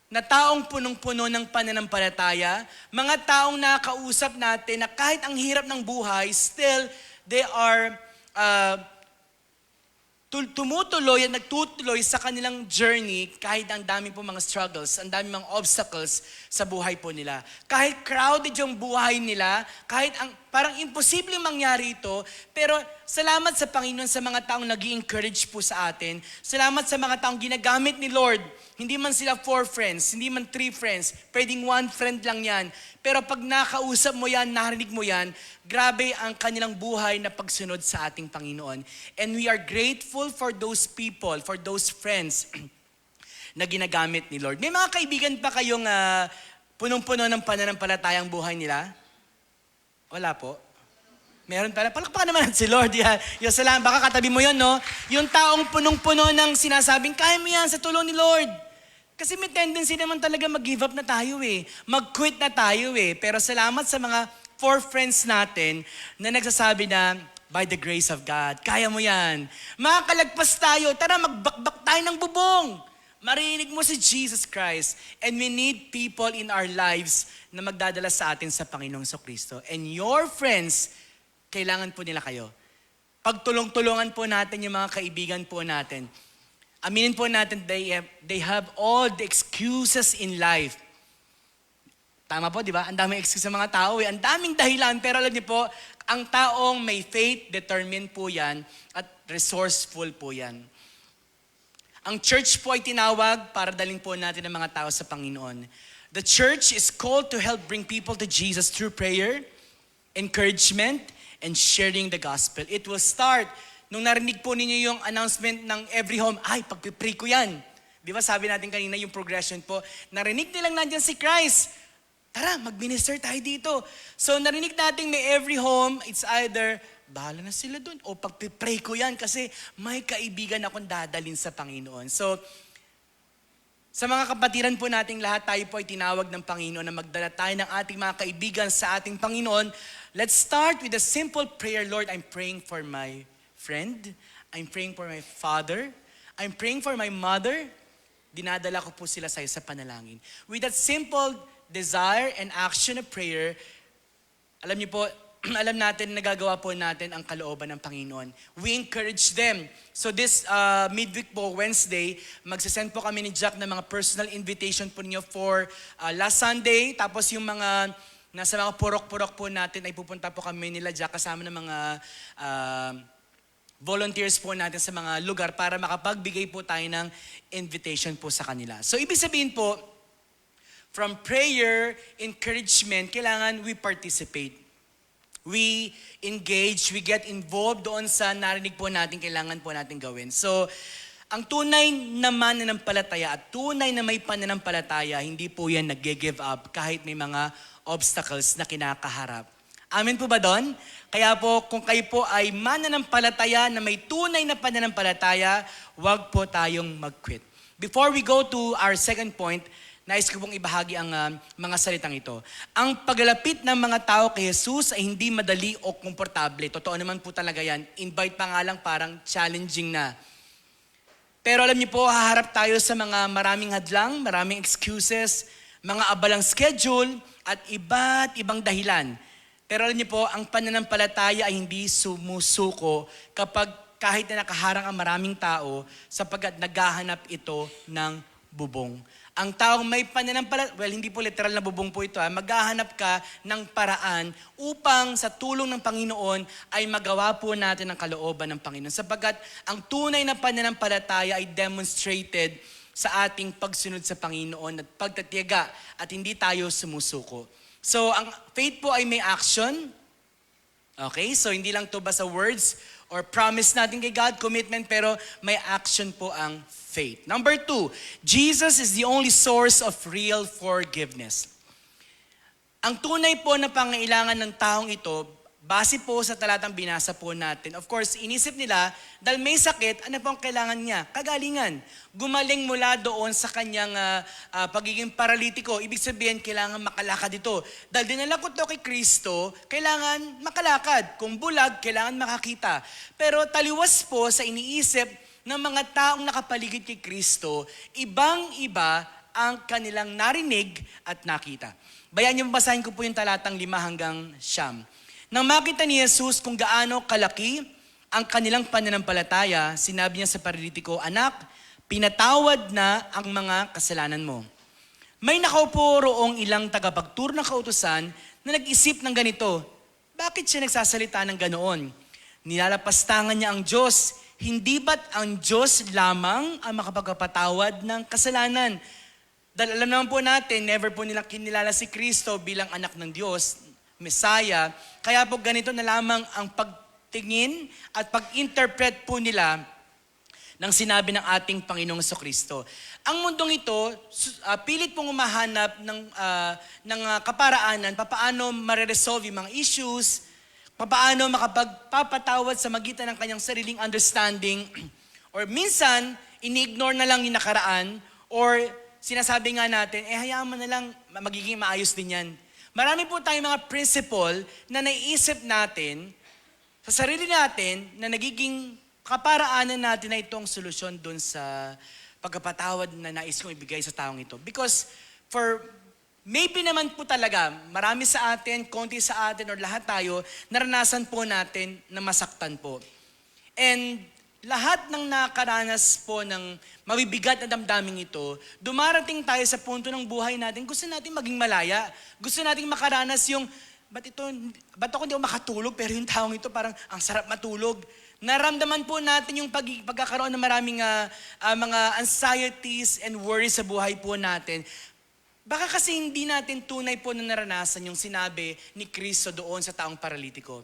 na taong punong-puno ng pananampalataya, mga taong nakakausap natin na kahit ang hirap ng buhay, still they are tumutuloy at nagtutuloy sa kanilang journey kahit ang dami po mga struggles, ang dami mga obstacles sa buhay po nila. Kahit crowded yung buhay nila, kahit parang imposibleng mangyari ito, pero salamat sa Panginoon sa mga taong nag-i-encourage po sa atin. Salamat sa mga taong ginagamit ni Lord. Hindi man sila 4 friends, hindi man 3 friends, pwedeng 1 friend lang yan. Pero pag nakausap mo yan, narinig mo yan, grabe ang kanilang buhay na pagsunod sa ating Panginoon. And we are grateful for those people, for those friends na ginagamit ni Lord. May mga kaibigan pa kayong punong-puno ng pananampalatayang buhay nila? Wala po. Meron pala. Palakpakan naman si Lord. Yung salamat. Baka katabi mo yun, no? Yung taong punong-puno ng sinasabing, kaya mo yan sa tulong ni Lord. Kasi may tendency naman talaga mag-give up na tayo eh. Mag-quit na tayo eh. Pero salamat sa mga 4 friends natin na nagsasabi na, by the grace of God, kaya mo yan. Makakalagpas tayo. Tara, magbakbak tayo ng bubong. Marinig mo si Jesus Christ. And we need people in our lives na magdadala sa atin sa Panginoong Kristo. And your friends, kailangan po nila kayo. Pagtulong-tulungan po natin yung mga kaibigan po natin. Aminin po natin, they have all the excuses in life. Tama po, di ba? Ang daming excuse sa mga tao. Ang daming dahilan. Pero alam niyo po, ang taong may faith, determined po yan, at resourceful po yan. Ang church po ay tinawag para daling po natin ang mga tao sa Panginoon. The church is called to help bring people to Jesus through prayer, encouragement, and sharing the gospel. It will start nung narinig po ninyo yung announcement ng Every Home, ay, pagpipray ko yan. Di ba sabi natin kanina yung progression po, narinig nilang nandyan si Christ. Tara, mag-minister tayo dito. So narinig natin may Every Home, it's either, bahala na sila dun, o pagpipray ko yan kasi may kaibigan akong dadalin sa Panginoon. So, sa mga kapatiran po nating lahat, tayo po ay tinawag ng Panginoon na magdala tayo ng ating mga kaibigan sa ating Panginoon. Let's start with a simple prayer. Lord, I'm praying for my friend. I'm praying for my father. I'm praying for my mother. Dinadala ko po sila sa iyo sa panalangin. With that simple desire and action of prayer, alam niyo po, alam natin, nagagawa po natin ang kalooban ng Panginoon. We encourage them. So this midweek po, Wednesday, magsasend po kami ni Jack ng mga personal invitation po niyo for last Sunday. Tapos yung mga, nasa mga purok-purok po natin, ay pupunta po kami nila Jack kasama ng mga volunteers po natin sa mga lugar para makapagbigay po tayo ng invitation po sa kanila. So ibig sabihin po, from prayer, encouragement, kailangan we participate. We engage, we get involved doon sa narinig po natin, kailangan po natin gawin. So, ang tunay na mananampalataya at tunay na may pananampalataya, hindi po yan nag-give up kahit may mga obstacles na kinakaharap. Amen po ba doon? Kaya po, kung kayo po ay mananampalataya na may tunay na pananampalataya, huwag po tayong mag-quit. Before we go to our second point, nais ko pong ibahagi ang mga salitang ito. Ang paglalapit ng mga tao kay Jesus ay hindi madali o komportable. Totoo naman po talaga yan. Invite pa nga lang parang challenging na. Pero alam niyo po, haharap tayo sa mga maraming hadlang, maraming excuses, mga abalang schedule, at iba't ibang dahilan. Pero alam niyo po, ang pananampalataya ay hindi sumusuko kapag kahit na nakaharang ang maraming tao sapagkat naghahanap ito ng bubong. Ang taong may pananampalataya, well, hindi po literal na bubong po ito, maghahanap ka ng paraan upang sa tulong ng Panginoon ay magawa po natin ang kalooban ng Panginoon. Sapagkat ang tunay na pananampalataya ay demonstrated sa ating pagsunod sa Panginoon at pagtatiyaga at hindi tayo sumusuko. So, ang faith po ay may action. Okay? So, hindi lang to basta words or promise natin kay God, commitment, pero may action po ang faith. Number 2, Jesus is the only source of real forgiveness. Ang tunay po na pangailangan ng taong ito, base po sa talatang binasa po natin. Of course, inisip nila, dahil may sakit, ano po ang kailangan niya? Kagalingan. Gumaling mula doon sa kanyang pagiging paralitiko. Ibig sabihin, kailangan makalakad ito. Dahil dinala ko ito kay Kristo, kailangan makalakad. Kung bulag, kailangan makakita. Pero taliwas po sa iniisip ng mga taong nakapaligid kay Kristo, ibang-iba ang kanilang narinig at nakita. Bayan niyo, basahin ko po yung talatang 5 hanggang 9. Nang makita ni Jesus kung gaano kalaki ang kanilang pananampalataya, sinabi niya sa paralitiko, "Anak, pinatawad na ang mga kasalanan mo." May nakaupo roong ilang tagapagturo ng kautusan na nag-isip ng ganito, bakit siya nagsasalita ng ganoon? Nilalapastangan niya ang Diyos. Hindi ba't ang Diyos lamang ang makapagpatawad ng kasalanan? Dahil alam naman po natin, never po nila kinilala si Kristo bilang anak ng Diyos, Messiah. Kaya po ganito na lamang ang pagtingin at pag-interpret po nila ng sinabi ng ating Panginoong Kristo. Ang mundong ito, pilit pong umahanap ng kaparaanan, papaano mareresolve yung mga issues, papaano makapagpapatawad sa magitan ng kanyang sariling understanding, or minsan, ini-ignore na lang yung nakaraan, or sinasabi nga natin, hayaan mo na lang, magiging maayos din yan. Marami po tayong mga principle na naiisip natin sa sarili natin na nagiging kaparaanan natin na itong solusyon dun sa pagkapatawad na nais kong ibigay sa taong ito. Because for maybe naman po talaga, marami sa atin, konti sa atin, or lahat tayo, naranasan po natin na masaktan po. And lahat ng nakaranas po ng mabibigat na damdaming ito, dumarating tayo sa punto ng buhay natin, gusto natin maging malaya. Gusto natin makaranas yung, ba't ako hindi ako makatulog, pero yung taong ito parang ang sarap matulog. Naramdaman po natin yung pagkakaroon ng maraming mga anxieties and worries sa buhay po natin. Baka kasi hindi natin tunay po na naranasan yung sinabi ni Kristo doon sa taong paralitiko.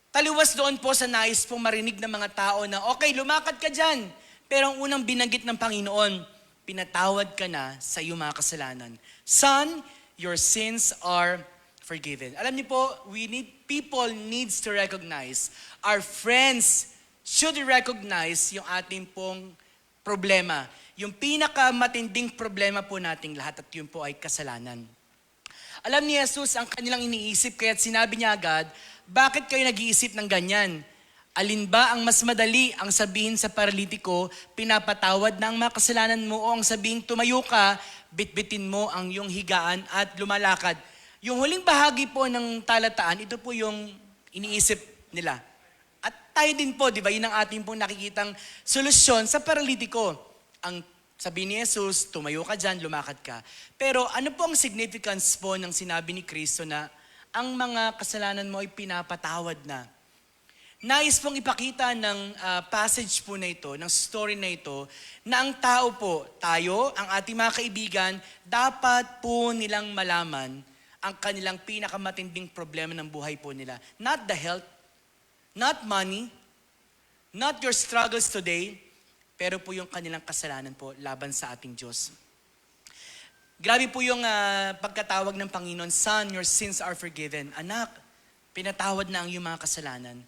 Taliwas doon po sa nais pong marinig ng mga tao na, okay, lumakad ka dyan. Pero ang unang binanggit ng Panginoon, pinatawad ka na sa iyong mga kasalanan. Son, your sins are forgiven. Alam niyo po, people needs to recognize, our friends should recognize yung ating pong problema. Yung pinakamatinding problema po nating lahat at yun po ay kasalanan. Alam ni Jesus ang kanilang iniisip, kaya't sinabi niya agad, bakit kayo nag-iisip ng ganyan? Alin ba ang mas madali ang sabihin sa paralitiko, pinapatawad na ang mga kasalanan mo, o ang sabihin, tumayo ka, bitbitin mo ang iyong higaan at lumalakad? Yung huling bahagi po ng talataan, ito po yung iniisip nila. At tayo din po, di ba, yun ang ating pong nakikitang solusyon sa paralitiko. Ang sabi ni Jesus, tumayo ka dyan, lumakad ka. Pero ano po ang significance po ng sinabi ni Kristo na ang mga kasalanan mo ay pinapatawad na? Nais pong ipakita ng passage po na ito, ng story na ito, na ang tao po, tayo, ang ating mga kaibigan, dapat po nilang malaman ang kanilang pinakamatinding problema ng buhay po nila. Not the health, not money, not your struggles today, pero po yung kanilang kasalanan po laban sa ating Diyos. Grabe po yung pagkatawag ng Panginoon, Son, your sins are forgiven. Anak, pinatawad na ang iyong mga kasalanan.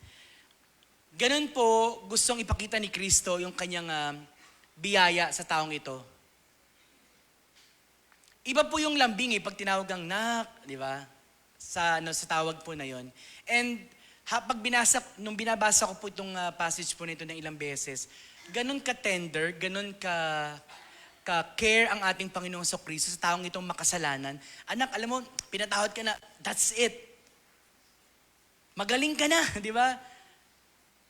Ganun po gustong ipakita ni Kristo yung kanyang biyaya sa taong ito. Iba po yung lambing pag tinawag ang nak, di ba? Sa tawag po na yon. And nung binabasa ko po itong passage po nito ng ilang beses, ganun ka-tender, ganun ka-care ang ating Panginoong Kristo sa taong itong makasalanan. Anak, alam mo, pinatawad ka na, that's it. Magaling ka na, di ba?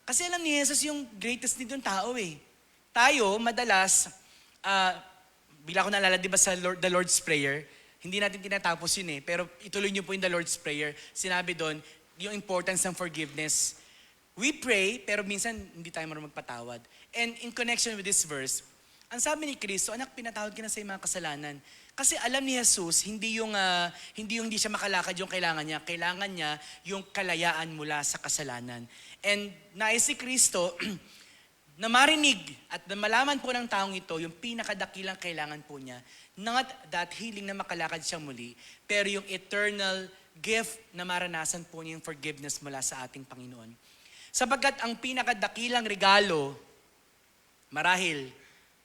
Kasi alam ni Jesus yung greatest need ng tao Tayo, madalas, bigla ko naalala, di ba sa the Lord's Prayer, hindi natin tinatapos yun pero ituloy niyo po yung the Lord's Prayer. Sinabi doon, yung importance ng forgiveness. We pray, pero minsan hindi tayo marunong magpatawad. And in connection with this verse, Ang sabi ni Kristo, anak, pinatawad ka na sa iyong mga kasalanan. Kasi alam ni Jesus, hindi hindi siya makalakad yung kailangan niya. Kailangan niya yung kalayaan mula sa kasalanan. And nais si Kristo na marinig at na malaman po ng taong ito yung pinakadakilang kailangan po niya. Not that healing na makalakad siya muli, pero yung eternal gift na maranasan po niya yung forgiveness mula sa ating Panginoon. Sapagkat ang pinakadakilang regalo, marahil,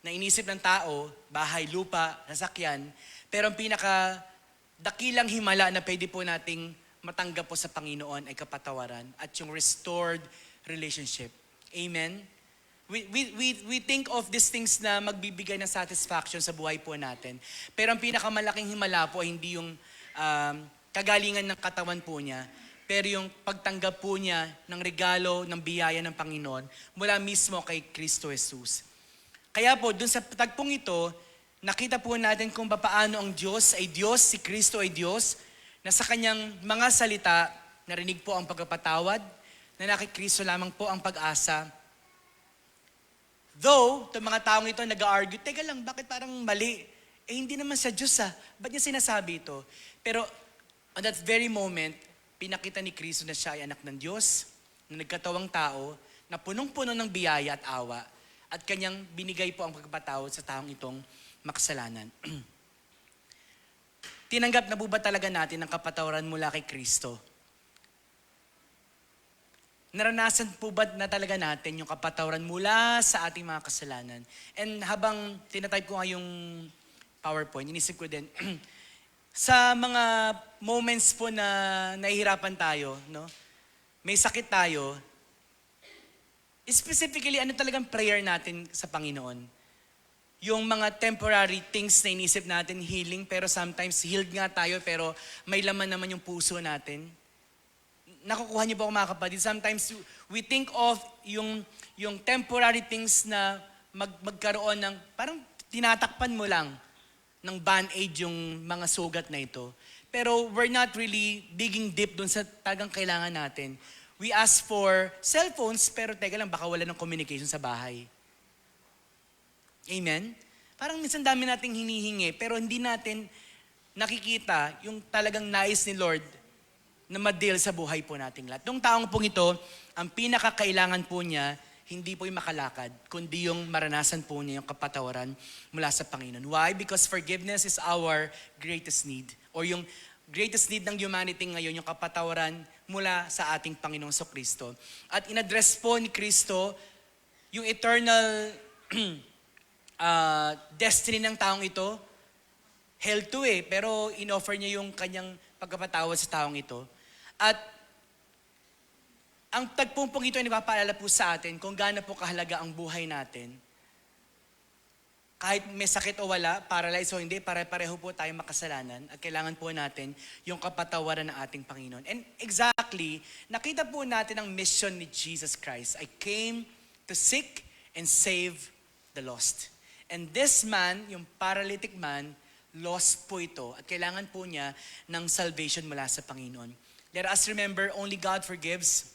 na inisip ng tao, bahay, lupa, sasakyan, pero ang pinakadakilang himala na pwede po nating matanggap po sa Panginoon ay kapatawaran at yung restored relationship. Amen? We think of these things na magbibigay ng satisfaction sa buhay po natin. Pero ang pinakamalaking himala po ay hindi yung kagalingan ng katawan po niya, pero yung pagtanggap po niya ng regalo, ng biyaya ng Panginoon mula mismo kay Kristo Jesus. Kaya po, dun sa tagpong ito, nakita po natin kung paano ang Diyos ay Diyos, si Kristo ay Diyos, na sa kanyang mga salita, narinig po ang pagpapatawad, na kay Kristo lamang po ang pag-asa. Though, itong mga taong ito nag-argue, teka lang, bakit parang mali? Hindi naman siya Diyos Ba't niya sinasabi ito? Pero on that very moment, pinakita ni Kristo na siya ay anak ng Diyos, na nagkatawang tao, na punong-puno ng biyaya at awa, at kanyang binigay po ang pagpapatawad sa taong itong makasalanan. Tinanggap na po ba talaga natin ang kapatawaran mula kay Kristo? Naranasan po ba na talaga natin yung kapatawaran mula sa ating mga kasalanan? And habang tinatype ko nga yung PowerPoint, inisip ko din, sa mga moments po na nahihirapan tayo, no? May sakit tayo, specifically, ano talagang prayer natin sa Panginoon? Yung mga temporary things na inisip natin, healing, pero sometimes healed nga tayo, pero may laman naman yung puso natin. Nakukuha niyo ba ako mga kapatid? Sometimes we think of yung temporary things na magkaroon ng, parang tinatakpan mo lang ng band-aid yung mga sugat na ito. Pero we're not really digging deep dun sa talagang kailangan natin. We ask for cellphones, pero teka lang, baka wala ng communication sa bahay. Amen? Parang minsan dami nating hinihingi, pero hindi natin nakikita yung talagang nais ni Lord na ma-deal sa buhay po nating lahat. Nung taong pong ito, ang pinakakailangan po niya, hindi po yung makalakad, kundi yung maranasan po niya yung kapatawaran mula sa Panginoon. Why? Because forgiveness is our greatest need. Or yung greatest need ng humanity ngayon, yung kapatawaran mula sa ating Panginoong Kristo. At in-address po ni Kristo yung eternal destiny ng taong ito. Hell to pero in-offer niya yung kanyang pagkapatawad sa taong ito. At ang tagpumpong ito ay nagpapaalala po sa atin kung gaano po kahalaga ang buhay natin. Kahit may sakit o wala, paralyzed o hindi, pare-pareho po tayong makasalanan at kailangan po natin yung kapatawaran ng ating Panginoon. And exactly, nakita po natin ang mission ni Jesus Christ. I came to seek and save the lost. And this man, yung paralytic man, lost po ito at kailangan po niya ng salvation mula sa Panginoon. Let us remember, only God forgives.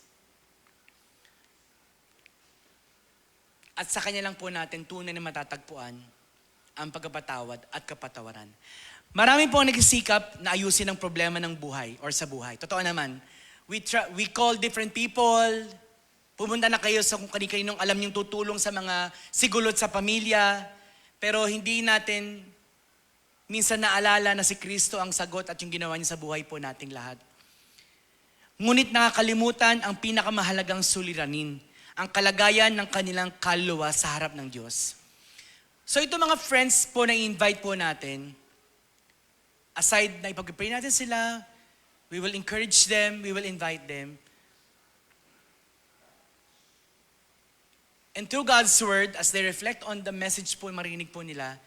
At sa Kanya lang po natin tunay na matatagpuan ang pagpapatawad at kapatawaran. Marami po nagsisikap na ayusin ang problema ng buhay or sa buhay. Totoo naman, we call different people, pumunta na kayo sa kung kaninong alam niyong tutulong sa mga sigulot sa pamilya, pero hindi natin minsan naalala na si Kristo ang sagot at yung ginawa niya sa buhay po nating lahat. Ngunit nakakalimutan ang pinakamahalagang suliranin, ang kalagayan ng kanilang kaluluwa sa harap ng Diyos. So ito mga friends po na i-invite po natin, aside na ipag-pray natin sila, we will encourage them, we will invite them. And through God's Word, as they reflect on the message po, marinig po nila,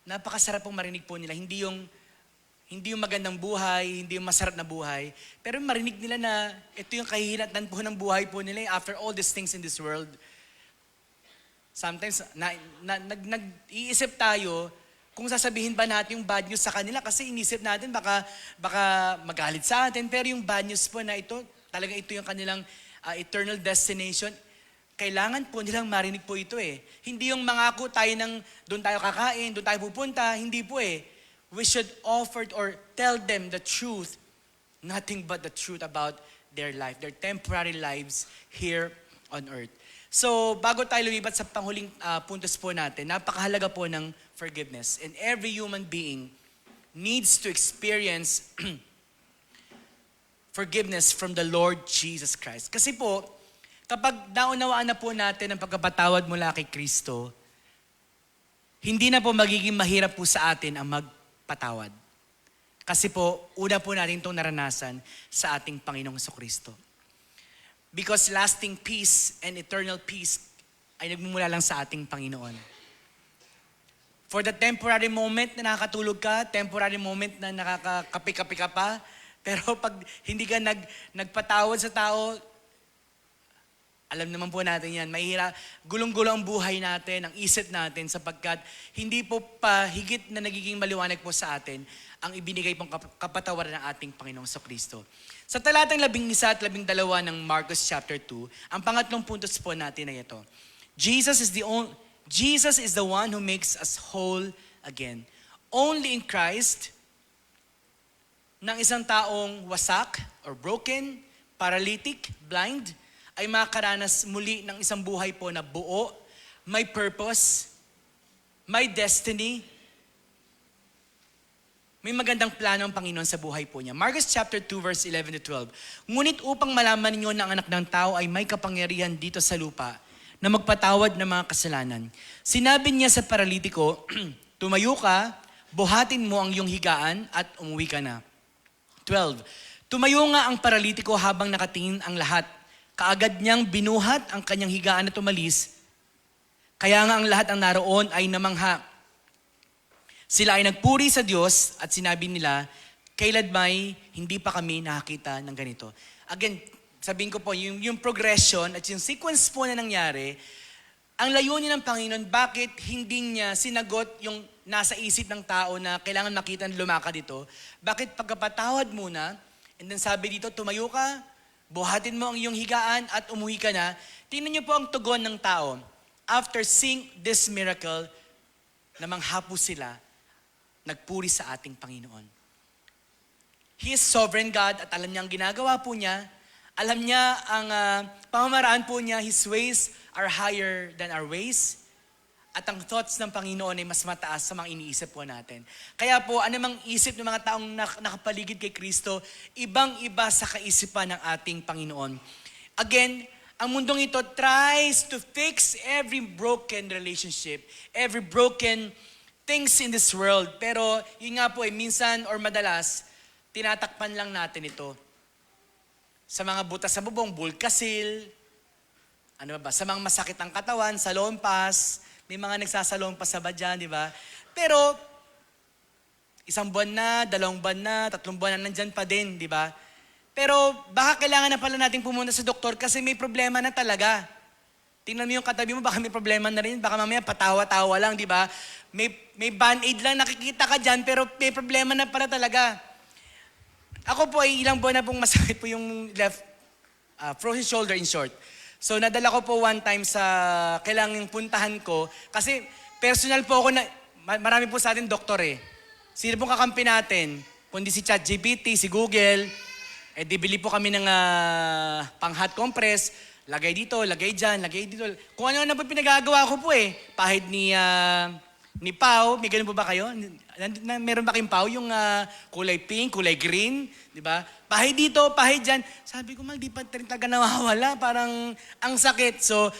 napakasarap pong marinig po nila. Hindi yung magandang buhay, hindi yung masarap na buhay, pero marinig nila na ito yung kahihinatnan po ng buhay po nila after all these things in this world. Sometimes, nag-iisip tayo kung sasabihin ba natin yung bad news sa kanila kasi inisip natin baka magalit sa atin, pero yung bad news po na ito, talaga ito yung kanilang eternal destination. kailangan po nilang marinig po ito eh. Hindi yung mangako tayo ng doon tayo kakain, doon tayo pupunta, hindi po eh. We should offer or tell them the truth, nothing but the truth about their life, their temporary lives here on earth. So, bago tayo lumipat sa panghuling puntos po natin, napakahalaga po ng forgiveness. And every human being needs to experience forgiveness from the Lord Jesus Christ. Kasi po, kapag naunawaan na po natin ang pagkapatawad mula kay Kristo, hindi na po magiging mahirap po sa atin ang magpatawad. Kasi po, una po natin itong naranasan sa ating Panginoong Jesucristo. Because lasting peace and eternal peace ay nagmumula lang sa ating Panginoon. For the temporary moment na nakakatulog ka, temporary moment na nakakapi-kapi ka pa, pero pag hindi ka nagpatawad sa tao, alam naman po natin yan, gulong-gulo ang buhay natin, ang isip natin, sapagkat hindi po pa higit na nagiging maliwanag po sa atin ang ibinigay pong kapatawaran ng ating Panginoong Jesucristo. Sa talatang 11 at 12 ng Marcos chapter 2, ang pangatlong puntos po natin ay ito. Jesus is the one who makes us whole again. Only in Christ, ng isang taong wasak or broken, paralytic, blind, ay makaranas muli ng isang buhay po na buo, may purpose, may destiny, may magandang plano ang Panginoon sa buhay po niya. Marcos chapter 2 verse 11 to 12. Ngunit upang malaman ninyo na ang anak ng tao ay may kapangyarihan dito sa lupa na magpatawad ng mga kasalanan. Sinabi niya sa paralitiko, tumayo ka, buhatin mo ang iyong higaan at umuwi ka na. 12. Tumayo nga ang paralitiko habang nakatingin ang lahat. Kaagad niyang binuhat ang kanyang higaan at umalis. Kaya nga ang lahat ang naroon ay namangha. Sila ay nagpuri sa Diyos at sinabi nila, kailan may hindi pa kami nakakita ng ganito. Again, sabihin ko po, yung progression at yung sequence po na nangyari, ang layunin ng Panginoon, bakit hindi niya sinagot yung nasa isip ng tao na kailangan makita na lumakad dito? Bakit pagkapatawad muna, and then sabi dito, tumayo ka, buhatin mo ang iyong higaan at umuwi ka na. Tingnan niyo po ang tugon ng tao. After seeing this miracle, namangha po sila, nagpuri sa ating Panginoon. He is sovereign God at alam niya ang ginagawa po niya. Alam niya ang pamamaraan po niya. His ways are higher than our ways. At ang thoughts ng Panginoon ay mas mataas sa mga iniisip po natin. Kaya po, anumang isip ng mga taong nakapaligid kay Kristo, ibang-iba sa kaisipan ng ating Panginoon. Again, ang mundong ito tries to fix every broken relationship, every broken things in this world. Pero yun nga po minsan or madalas, tinatakpan lang natin ito. Sa mga butas sa bubong, bulkasil, sa mga masakit ang katawan, sa lompas, may mga nagsasalompas sa badyan, di ba? Pero, 1 buwan na, 2 buwan na, 3 buwan na nandyan pa din, di ba? Pero, baka kailangan na pala natin pumunta sa doktor kasi may problema na talaga. Tingnan mo yung katabi mo, baka may problema na rin. Baka mamaya patawa-tawa lang, di ba? May band-aid lang nakikita ka dyan, pero may problema na pala talaga. Ako po ay ilang buwan na pong masakit po yung left frozen shoulder in short. So nadala ko po one time sa kailangang puntahan ko kasi personal po ako na marami po sa atin doktor eh. Sino pong kakampi natin? Kundi si ChatGPT, si Google. Di bili po kami ng pang hot compress. Lagay dito, lagay dyan, lagay dito. Kung ano na po pinagagawa ko po eh. Pahid ni Pao, may ganun po ba kayo? Meron ba kayong Pao? Yung kulay pink, kulay green, di ba? Pahid dito, pahid dyan. Sabi ko, di pa rin talaga nawawala. Parang ang sakit. So,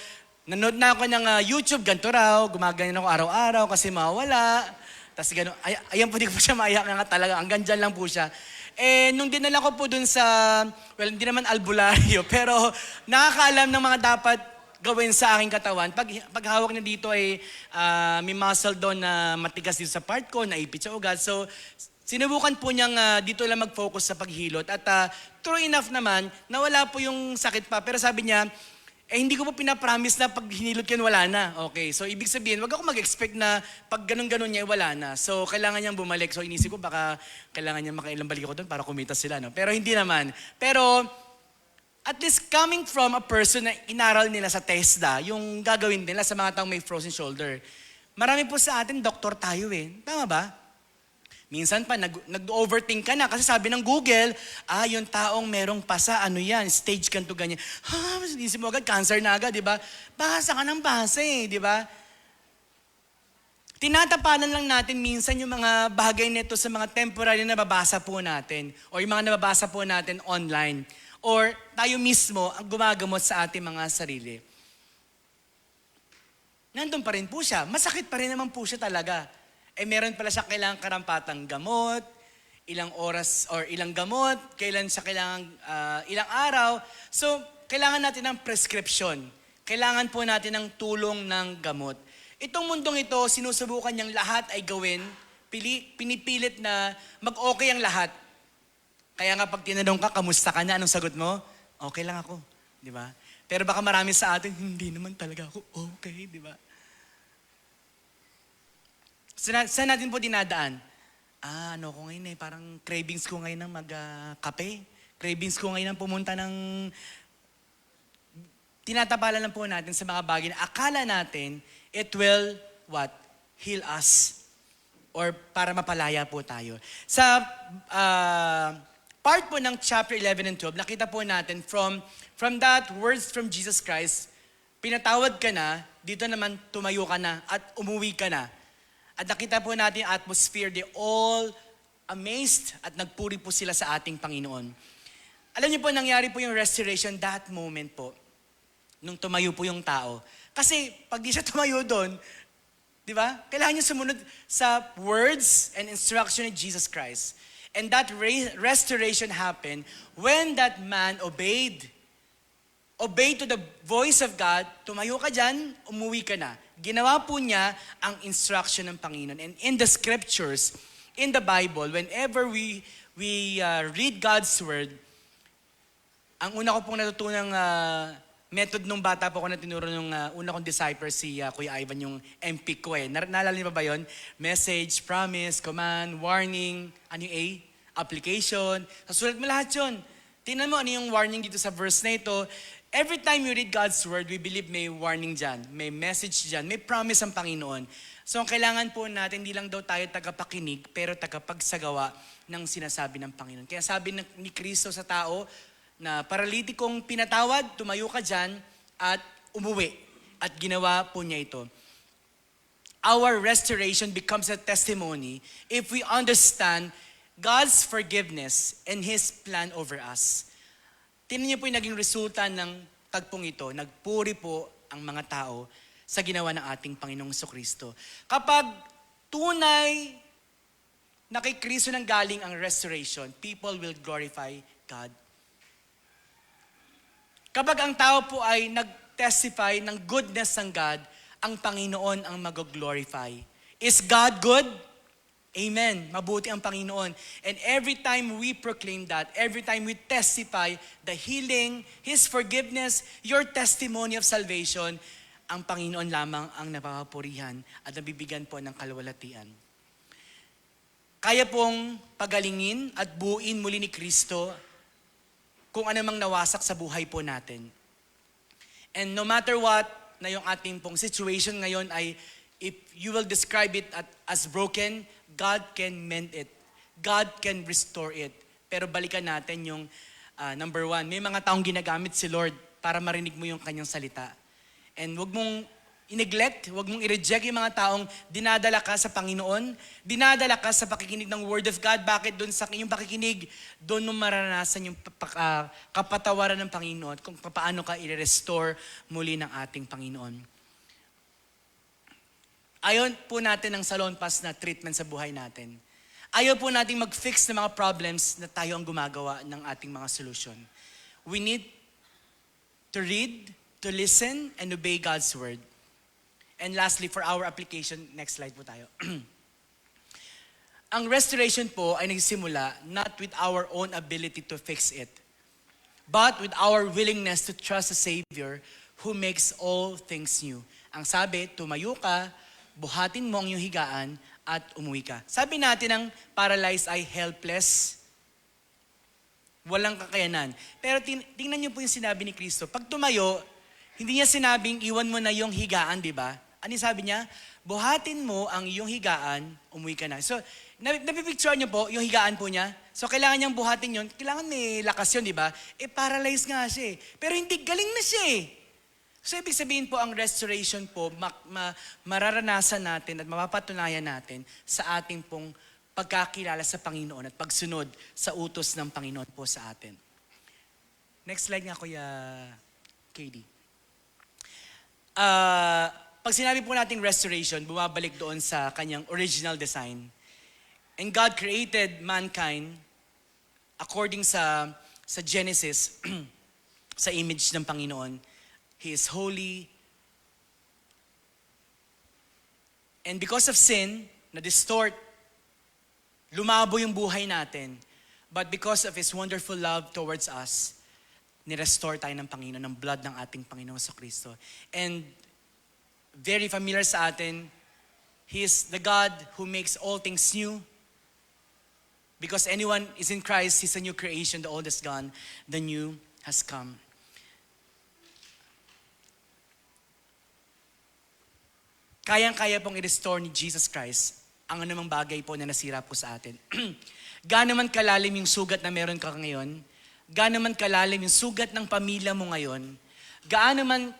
nanood na ako ng YouTube, ganito raw. Gumaganyan ako araw-araw kasi mawala. Tapos gano'n, ayan po, di ko pa siya maiyak nga talaga. Hanggang dyan lang po siya. Nung dinala ko po dun sa, well, hindi naman albularyo, pero nakakaalam ng mga dapat gawin sa aking katawan. Pag hawak niya dito ay may muscle doon na matigas dito sa part ko, naipit sa ugat. So, sinubukan po niyang dito lang mag-focus sa paghilot. At true enough naman, nawala po yung sakit pa. Pero sabi niya, hindi ko po pinapromise na pag hinilot yan, wala na. Okay, so ibig sabihin, wag ako mag-expect na pag ganun-ganun niya, wala na. So, kailangan niyang bumalik. So, inisip ko, baka kailangan niya makailang balik ako doon para kumita sila. No? Pero hindi naman. Pero, At least coming from a person na inaral nila sa TESDA, yung gagawin nila sa mga taong may frozen shoulder. Marami po sa atin, doktor tayo eh. Tama ba? Minsan pa, nag-overthink ka na kasi sabi ng Google, yung taong merong pasa, ano yan, stage ganito, ganyan. Isip mo agad, cancer na agad, di ba? Basa ka ng basa eh, di ba? Tinatapanan lang natin minsan yung mga bagay nito sa mga temporary na nababasa po natin o yung mga nababasa po natin online or tayo mismo ang gumagamot sa ating mga sarili. Nandun pa rin po siya. Masakit pa rin naman po siya talaga. Meron pala siya kailangang karampatang gamot, ilang oras or ilang gamot, kailan siya kailangan ilang araw. So, kailangan natin ng prescription. Kailangan po natin ng tulong ng gamot. Itong mundong ito, sinusubukan niyang lahat ay gawin, pinipilit na mag-okay ang lahat. Kaya nga pag tinanong ka, kamusta ka na? Anong sagot mo? Okay lang ako. Di ba? Pero baka marami sa atin, hindi naman talaga ako okay, di ba? Saan natin po dinadaan? Ano ko ngayon eh, parang cravings ko ngayon ng magkape. Cravings ko ngayon ng pumunta ng... Tinatapalan lang po natin sa mga bagay na akala natin, it will, what? Heal us. Or para mapalaya po tayo. Sa part po ng chapter 11 and 12, nakita po natin from that words from Jesus Christ, pinatawad ka na, dito naman tumayo ka na at umuwi ka na. At nakita po natin yung atmosphere, they all amazed at nagpuri po sila sa ating Panginoon. Alam niyo po, nangyari po yung restoration that moment po, nung tumayo po yung tao. Kasi pag di siya tumayo doon, di ba? Kailangan niya sumunod sa words and instruction of Jesus Christ. And that restoration happened when that man obeyed to the voice of God, tumayo ka dyan, umuwi ka na. Ginawa po niya ang instruction ng Panginoon. And in the scriptures, in the Bible, whenever we read God's word, ang una ko pong natutunang method nung bata po ko na tinuro nung una kong disciple, si Kuya Ivan, yung MP ko eh. Naalala niyo ba yun? Message, promise, command, warning, ano yung A? Application. Susulat mo lahat yun. Tingnan mo ano yung warning dito sa verse na ito. Every time you read God's word, we believe may warning dyan, may message dyan, may promise ang Panginoon. So ang kailangan po natin, hindi lang daw tayo tagapakinig, pero tagapagsagawa ng sinasabi ng Panginoon. Kaya sabi ni Kristo sa tao, na paralitikong pinatawad, tumayo ka dyan, at umuwi. At ginawa po niya ito. Our restoration becomes a testimony if we understand God's forgiveness and His plan over us. Tingnan niyo po yung naging resulta ng tagpong ito. Nagpuri po ang mga tao sa ginawa ng ating Panginoong Jesucristo. Kapag tunay na kay Kristo nang galing ang restoration, people will glorify God. Kapag ang tao po ay nag-testify ng goodness ng God, ang Panginoon ang mag-glorify. Is God good? Amen. Mabuti ang Panginoon. And every time we proclaim that, every time we testify the healing, His forgiveness, your testimony of salvation, ang Panginoon lamang ang napapurihan at nabibigyan po ng kalwalatian. Kaya pong pagalingin at buuin muli ni Kristo kung anumang nawasak sa buhay po natin. And no matter what na yung ating pong situation ngayon ay, if you will describe it as broken, God can mend it. God can restore it. Pero balikan natin yung number one. May mga taong ginagamit si Lord para marinig mo yung kanyang salita. And wag mong i-neglect, wag mong i-reject yung mga taong dinadala ka sa Panginoon, dinadala ka sa pakikinig ng Word of God. Bakit doon sa inyong pakikinig, doon mo maranasan yung kapatawaran ng Panginoon kung paano ka i-restore muli ng ating Panginoon. Ayaw po natin ng salon pass na treatment sa buhay natin. Ayaw po natin mag-fix ng mga problems na tayo ang gumagawa ng ating mga solusyon. We need to read, to listen, and obey God's word. And lastly, for our application, next slide po tayo. Ang restoration po ay nagsimula not with our own ability to fix it, but with our willingness to trust the Savior who makes all things new. Ang sabi, tumayo ka, buhatin mo ang iyong higaan at umuwi ka. Sabi natin ang paralyzed ay helpless, Walang kakayanan. Pero tingnan niyo po yung sinabi ni Kristo. Pag tumayo, hindi niya sinabing iwan mo na yung higaan, di ba? Ano yung sabi niya? Buhatin mo ang iyong higaan, umuwi ka na. So, napipicture niyo po yung higaan po niya. So, kailangan niyang buhatin yun. Kailangan may lakas yun, di ba? Paralyzed nga siya eh. Pero hindi, galing na siya eh. So, ibig sabihin po, ang restoration po, mararanasan natin at mapapatunayan natin sa ating pong pagkakilala sa Panginoon at pagsunod sa utos ng Panginoon po sa atin. Next slide nga, Kuya KD. Pag sinabi po natin restoration, bumabalik doon sa kanyang original design. And God created mankind according sa Genesis, sa image ng Panginoon. He is holy. And because of sin, na-distort, lumabo yung buhay natin. But because of His wonderful love towards us, nirestore tayo ng Panginoon, ng blood ng ating Panginoon sa Kristo. And very familiar sa atin, He is the God who makes all things new. Because anyone is in Christ, He's a new creation. The old is gone, the new has come. Kayang-kaya pong i-restore ni Jesus Christ ang anumang bagay po na nasira po sa atin. Gaano man kalalim yung sugat na meron ka ngayon, gaano man kalalim yung sugat ng pamilya mo ngayon, gaano man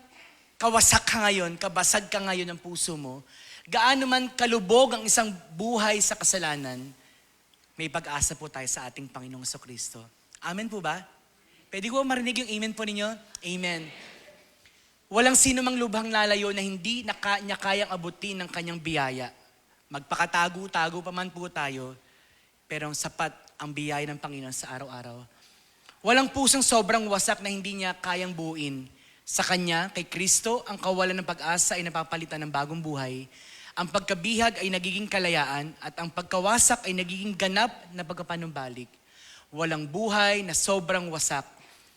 kawasak ka ngayon, kabasag ka ngayon ng puso mo, gaano man kalubog ang isang buhay sa kasalanan, may pag-asa po tayo sa ating Panginoong Kristo. Amen po ba? Pwede ko marinig yung amen po ninyo? Amen. Walang sino mang lubhang lalayo na hindi niya kayang abutin ng kanyang biyaya. Magpakatago-tago pa man po tayo, pero sapat ang biyaya ng Panginoon sa araw-araw. Walang pusong sobrang wasak na hindi niya kayang buuin. Sa Kanya, kay Kristo, ang kawalan ng pag-asa ay napapalitan ng bagong buhay. Ang pagkabihag ay nagiging kalayaan at ang pagkawasak ay nagiging ganap na pagkapanumbalik. Walang buhay na sobrang wasak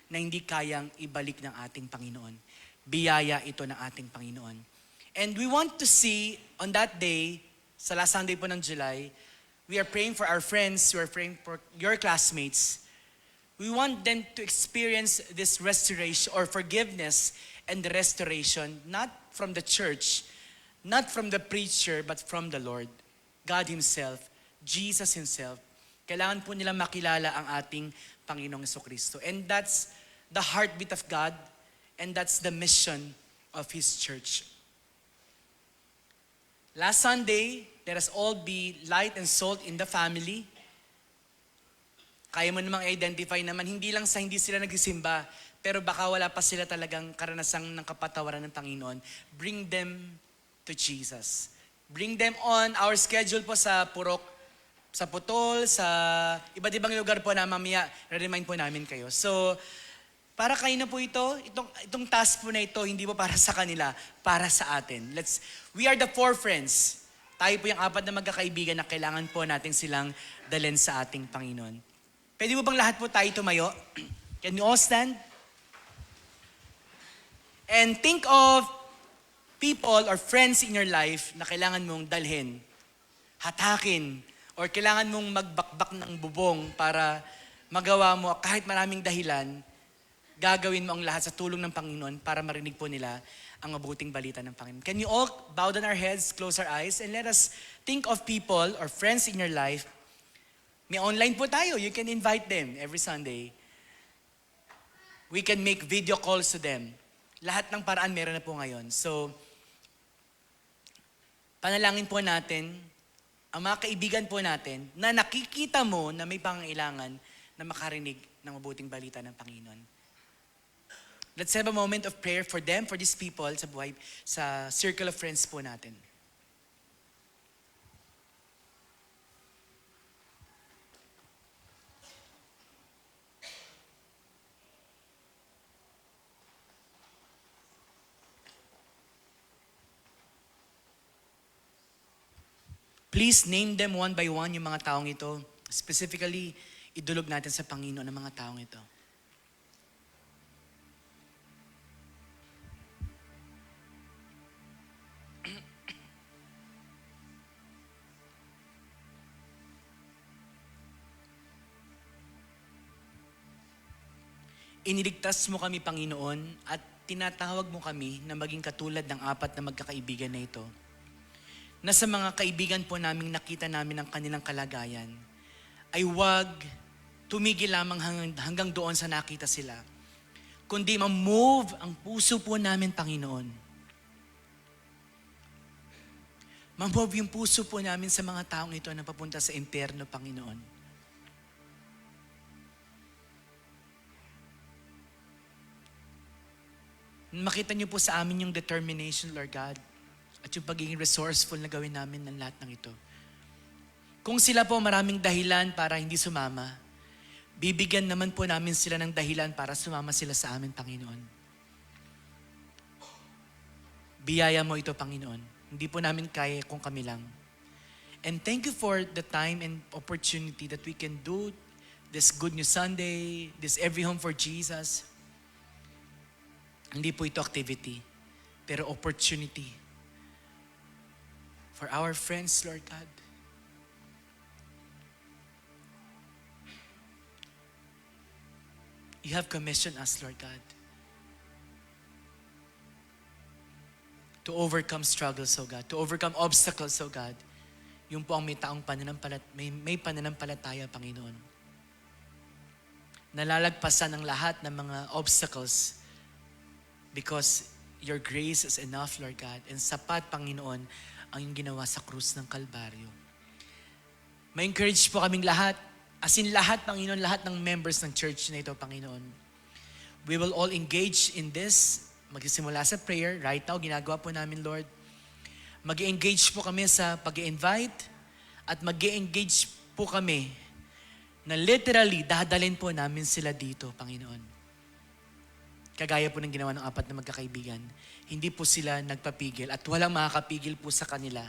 na hindi kayang ibalik ng ating Panginoon. Biyaya ito ng ating Panginoon. And we want to see on that day, sa last Sunday po ng July, we are praying for our friends, we are praying for your classmates. We want them to experience this restoration or forgiveness and the restoration, not from the church, not from the preacher, but from the Lord. God Himself, Jesus Himself. Kailangan po nilang makilala ang ating Panginoong Jesucristo. And that's the heartbeat of God, and that's the mission of His church. Last Sunday, let us all be light and salt in the family. Kaya mo namang identify naman, hindi lang sa hindi sila nagsisimba, pero baka wala pa sila talagang karanasang ng kapatawaran ng Panginoon. Bring them to Jesus. Bring them on our schedule po sa Purok, sa Putol, sa iba't ibang lugar po na mamaya, remind po namin kayo. So, para kayo na po itong task po na ito, hindi po para sa kanila, para sa atin. We are the 4 friends. Tayo po yung 4 na magkakaibigan na kailangan po natin silang dalhin sa ating Panginoon. Pwede mo bang lahat po tayo tumayo? Can you all stand? And think of people or friends in your life na kailangan mong dalhin, hatakin, or kailangan mong magbakbak ng bubong para magawa mo kahit maraming dahilan, gagawin mo ang lahat sa tulong ng Panginoon para marinig po nila ang mabuting balita ng Panginoon. Can you all bow down our heads, close our eyes, and let us think of people or friends in your life. May online po tayo. You can invite them every Sunday. We can make video calls to them. Lahat ng paraan meron na po ngayon. So, panalangin po natin ang mga kaibigan po natin na nakikita mo na may pangailangan na makarinig ng mabuting balita ng Panginoon. Let's have a moment of prayer for them, for these people sa buhay, sa circle of friends po natin. Please name them one by one, yung mga taong ito. Specifically, idulog natin sa Panginoon ang mga taong ito. Iniligtas mo kami, Panginoon, at tinatawag mo kami na maging katulad ng 4 na magkakaibigan na ito. Na sa mga kaibigan po naming nakita namin ang kanilang kalagayan, ay huwag tumigil lamang hanggang doon sa nakita sila, kundi ma-move ang puso po namin, Panginoon. Ma-move yung puso po namin sa mga taong ito na papunta sa impyerno, Panginoon. Makita niyo po sa amin yung determination, Lord God, at yung pagiging resourceful na gawin namin ng lahat ng ito. Kung sila po maraming dahilan para hindi sumama, bibigyan naman po namin sila ng dahilan para sumama sila sa amin, Panginoon. Biyaya mo ito, Panginoon. Hindi po namin kaya kung kami lang. And thank you for the time and opportunity that we can do this Good News Sunday, this Every Home for Jesus. Hindi po ito activity, pero opportunity for our friends, Lord God. You have commissioned us, Lord God, to overcome struggles, oh God, to overcome obstacles, oh God. Yung po ang may taong may pananampalataya, Panginoon. Nalalagpasan ang lahat ng mga obstacles because your grace is enough, Lord God, and sapat, Panginoon, ang yung ginawa sa krus ng Kalbaryo. Ma-encourage po kaming lahat, as in lahat, Panginoon, lahat ng members ng church na ito, Panginoon. We will all engage in this. Magsisimula sa prayer. Right now, ginagawa po namin, Lord. Mag-engage po kami sa pag-invite at mag-engage po kami na literally, dadalhin po namin sila dito, Panginoon. Kagaya po ng ginawa ng 4 na magkakaibigan, hindi po sila nagpapigil at walang makakapigil po sa kanila.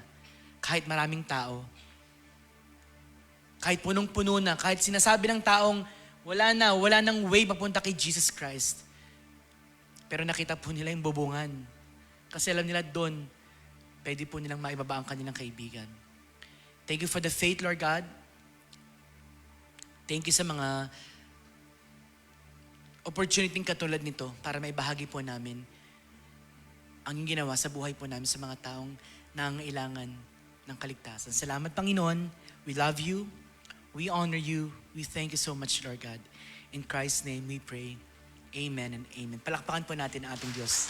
Kahit maraming tao, kahit punong-puno na, kahit sinasabi ng taong wala nang way papunta kay Jesus Christ. Pero nakita po nila yung bubungan. Kasi alam nila doon, pwede po nilang maibaba ang kanilang kaibigan. Thank you for the faith, Lord God. Thank you sa mga opportunity katulad nito para maibahagi po namin ang ginawa sa buhay po namin sa mga taong nangangailangan ng kaligtasan. Salamat, Panginoon. We love you. We honor you. We thank you so much, Lord God. In Christ's name we pray. Amen and amen. Palakpakan po natin ang ating Diyos.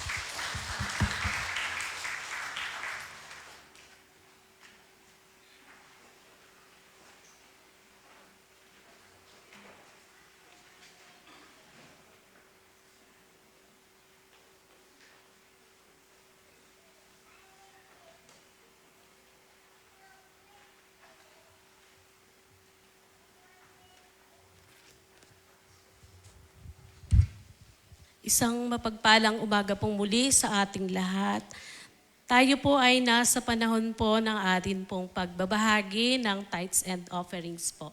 Isang mapagpalang umaga pong muli sa ating lahat. Tayo po ay nasa panahon po ng atin pong pagbabahagi ng tithes and offerings po.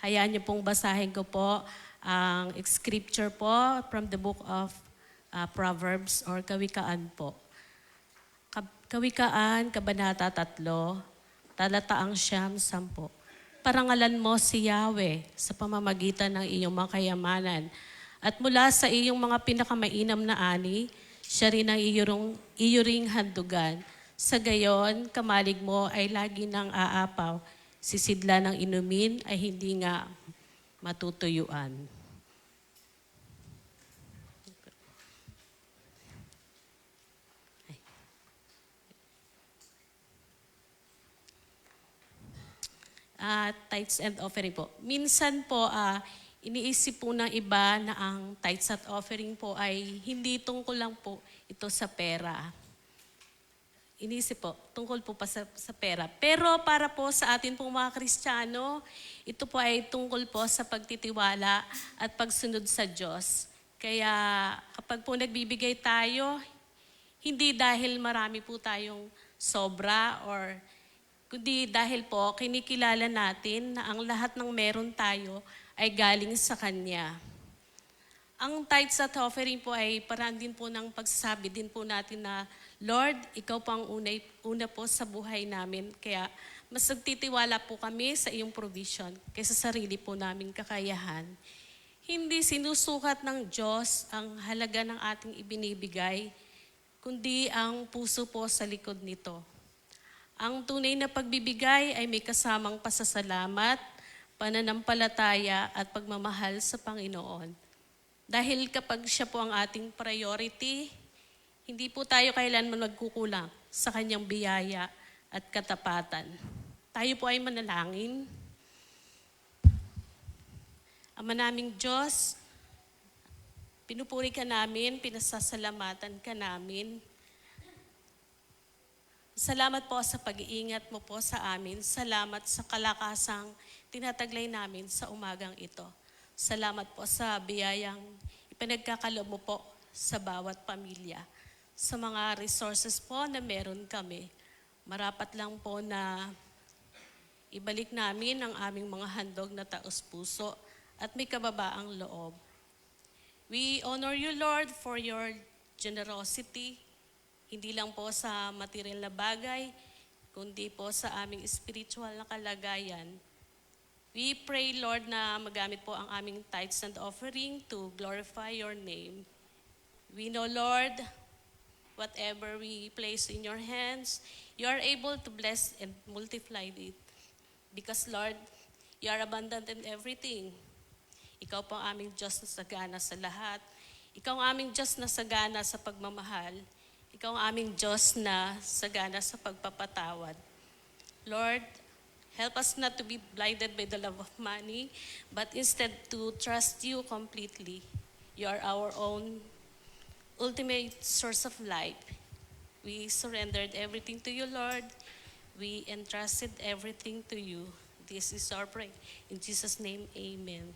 Hayaan niyo pong basahin ko po ang scripture po from the book of Proverbs or Kawikaan po. Kawikaan, Kabanata 3, talataang 10. Parangalan mo si Yahweh sa pamamagitan ng iyong mga kayamanan. At mula sa iyong mga pinakamainam na ani, siya rin ang iyo ring handugan. Sa gayon, kamalig mo ay lagi nang aapaw. Sisidla ng inumin ay hindi nga matutuyuan. Tithes and offering po. Minsan po, iniisip po ng iba na ang tithes at offering po ay hindi tungkol lang po ito sa pera. Iniisip po, tungkol po pa sa pera. Pero para po sa atin pong mga Kristiyano, ito po ay tungkol po sa pagtitiwala at pagsunod sa Diyos. Kaya kapag po nagbibigay tayo, hindi dahil marami po tayong sobra or kundi dahil po kinikilala natin na ang lahat ng meron tayo ay galing sa Kanya. Ang tithes at offering po ay paraan din po ng pagsasabi din po natin na, Lord, Ikaw po ang una po sa buhay namin. Kaya mas nagtitiwala po kami sa iyong provision kaysa sarili po naming kakayahan. Hindi sinusukat ng Diyos ang halaga ng ating ibinibigay, kundi ang puso po sa likod nito. Ang tunay na pagbibigay ay may kasamang pasasalamat, pananampalataya at pagmamahal sa Panginoon. Dahil kapag siya po ang ating priority, hindi po tayo kailanman magkukulang sa kanyang biyaya at katapatan. Tayo po ay manalangin. Ama naming Diyos, pinupuri ka namin, pinasasalamatan ka namin. Salamat po sa pag-iingat mo po sa amin. Salamat sa kalakasang tinataglay namin sa umagang ito. Salamat po sa biyayang ipinagkakalob mo po sa bawat pamilya. Sa mga resources po na meron kami, marapat lang po na ibalik namin ang aming mga handog na taos-puso at may kababaang loob. We honor you, Lord, for your generosity, hindi lang po sa material na bagay, kundi po sa aming spiritual na kalagayan. We pray, Lord, na magamit po ang aming tithes and offering to glorify your name. We know, Lord, whatever we place in your hands, you are able to bless and multiply it. Because, Lord, you are abundant in everything. Ikaw po ang aming Diyos na sagana sa lahat. Ikaw ang aming Diyos na sagana sa pagmamahal. Ikaw ang aming Diyos na sagana sa pagpapatawad. Lord, help us not to be blinded by the love of money, but instead to trust you completely. You are our own ultimate source of life. We surrendered everything to you, Lord. We entrusted everything to you. This is our prayer. In Jesus' name, amen.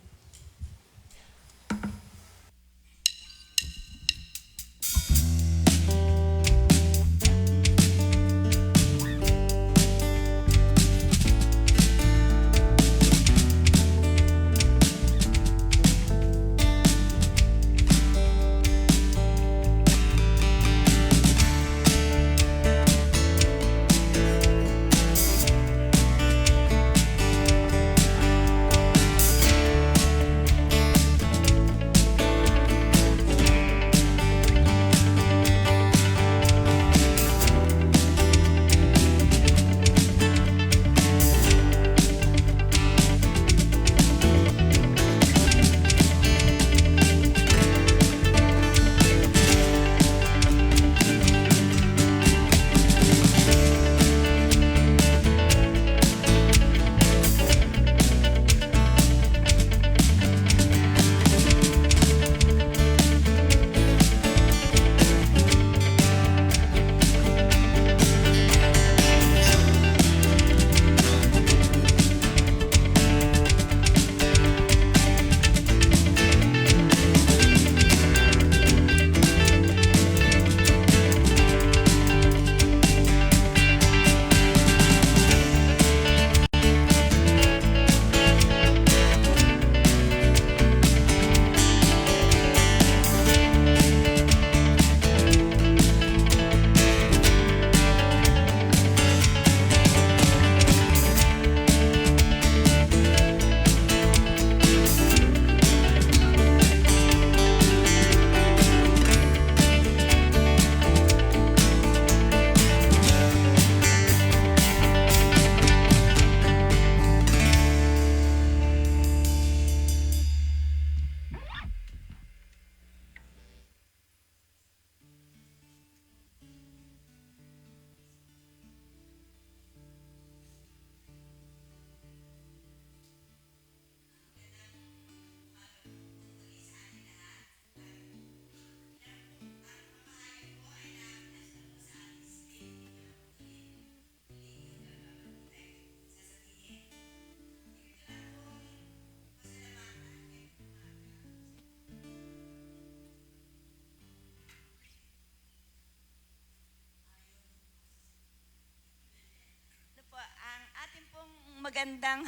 magandang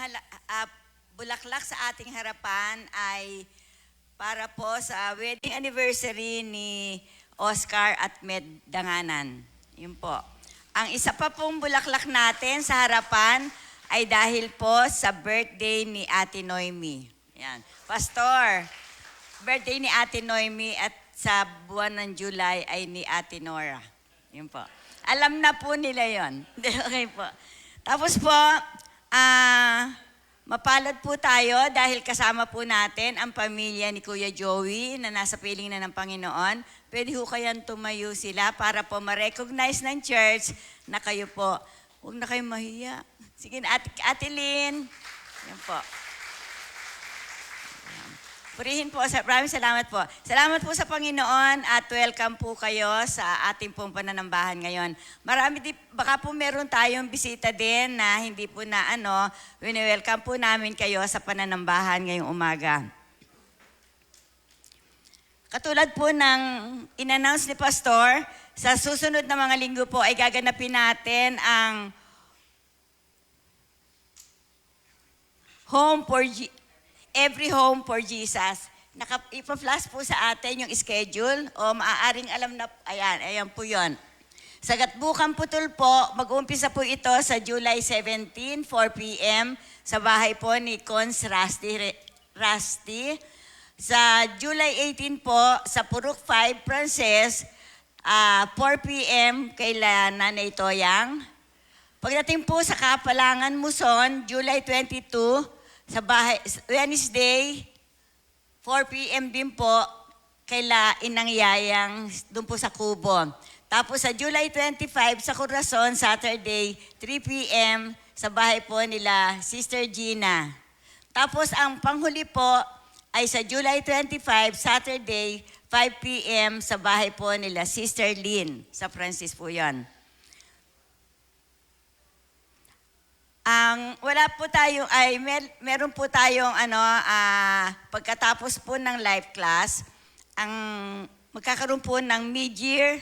bulaklak sa ating harapan ay para po sa wedding anniversary ni Oscar at Med Danganan. Yun po. Ang isa pa pong bulaklak natin sa harapan ay dahil po sa birthday ni Ate Noemi. Yan. Pastor, birthday ni Ate Noemi at sa buwan ng July ay ni Ate Nora. Yun po. Alam na po nila yon. Okay po. Tapos po, mapalad po tayo dahil kasama po natin ang pamilya ni Kuya Joey na nasa piling na ng Panginoon. Pwede ho kayang tumayo sila para po ma-recognize ng church na kayo po. Huwag na kayong mahiya. Sige na, Ate Lynn. Yan po. Purihin po. Maraming salamat po. Salamat po sa Panginoon at welcome po kayo sa ating pong pananambahan ngayon. Baka po meron tayong bisita din na hindi po na welcome po namin kayo sa pananambahan ngayong umaga. Katulad po ng in-announce ni Pastor, sa susunod na mga linggo po ay gaganapin natin ang Every Home for Jesus. Ipa-flash po sa atin yung schedule o maaaring alam na, ayan po yun. Sa Gatbukang Putol po, mag-uumpisa po ito sa July 17, 4 p.m. sa bahay po ni Cons Rusty. Sa July 18 po, sa Purok 5, Frances, 4 p.m. kay Nanay Toyang. Pagdating po sa Kapalangan, Muson, July 22, sa bahay, Wednesday, 4 p.m. din po, kaila Inang Yayang, doon po sa Kubo. Tapos sa July 25, sa Corazon, Saturday, 3 p.m. sa bahay po nila Sister Gina. Tapos ang panghuli po ay sa July 25, Saturday, 5 p.m. sa bahay po nila Sister Lynn. Sa Francis po yan. Wala po tayong, meron po tayong pagkatapos po ng live class, magkakaroon po ng mid-year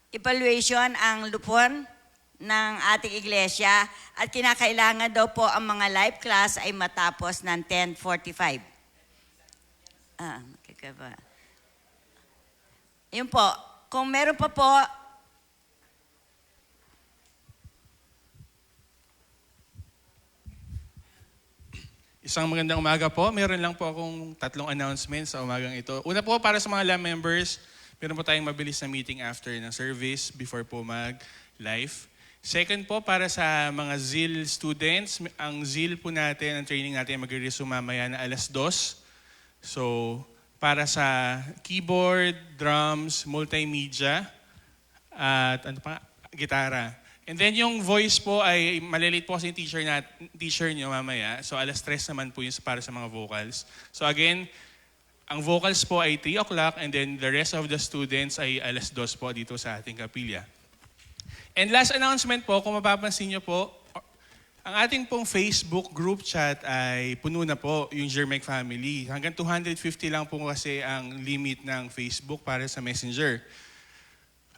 evaluation ang lupon ng ating iglesia at kinakailangan daw po ang mga live class ay matapos ng 10:45. Yun po, kung meron pa po, Isang magandang umaga po. Meron lang po akong 3 announcements sa umagang ito. Una po, para sa mga LAM members, meron po tayong mabilis na meeting after ng service before po mag-live. Second po, para sa mga ZIL students, ang ZIL po natin, ang training natin mag-resume mamaya na 2:00. So, para sa keyboard, drums, multimedia, at gitara. And then yung voice po ay malilate po kasi yung teacher nyo mamaya. So 3:00 naman po yun para sa mga vocals. So again, ang vocals po ay 3 o'clock and then the rest of the students ay 2:00 po dito sa ating kapilya. And last announcement po, kung mapapansin nyo po, ang ating pong Facebook group chat ay puno na po yung Jermec family. Hanggang 250 lang po kasi ang limit ng Facebook para sa Messenger.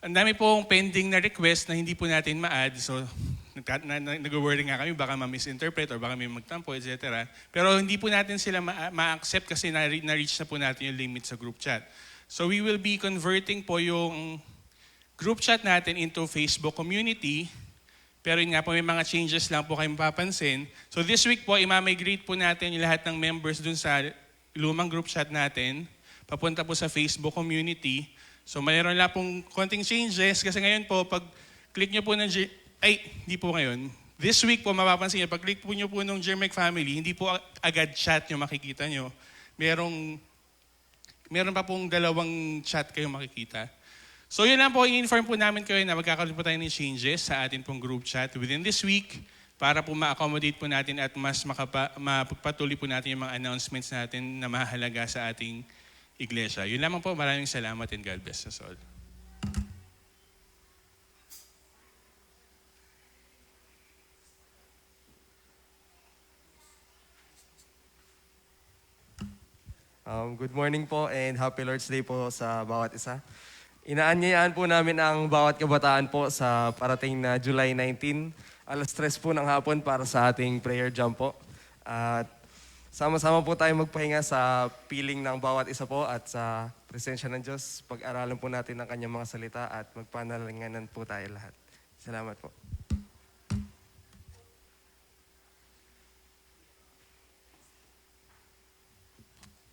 Ang dami pong pending na request na hindi po natin ma-add. So, nag-worry nga kami, baka ma-misinterpret or baka may magtampo, etc. Pero hindi po natin sila ma-accept kasi na-reach na po natin yung limit sa group chat. So, we will be converting po yung group chat natin into Facebook community. Pero yun nga po, may mga changes lang po kayo mapapansin. So, this week po, imamigrate po natin yung lahat ng members dun sa lumang group chat natin, papunta po sa Facebook community. So mayroon lang pong konting changes kasi ngayon po, pag click nyo po ng hindi po ngayon. This week po, mapapansin nyo, pag click po nyo po ng Jermec family, hindi po agad chat nyo makikita nyo. Meron pa pong 2 chat kayo makikita. So yun lang po, i-inform po namin kayo na magkakaroon po tayo ng changes sa atin pong group chat within this week para po ma-accommodate po natin at mas mapagpatuloy po natin yung mga announcements natin na mahalaga sa ating iglesia. Yun lamang po. Maraming salamat and God bless us all. Good morning po and Happy Lord's Day po sa bawat isa. Inaanyayaan po namin ang bawat kabataan po sa parating na July 19, 3:00 po ng hapon para sa ating prayer jam po. At sama-sama po tayo magpahinga sa piling ng bawat isa po at sa presensya ng Diyos. Pag-aralan po natin ang kanyang mga salita at magpanalanganan po tayo lahat. Salamat po.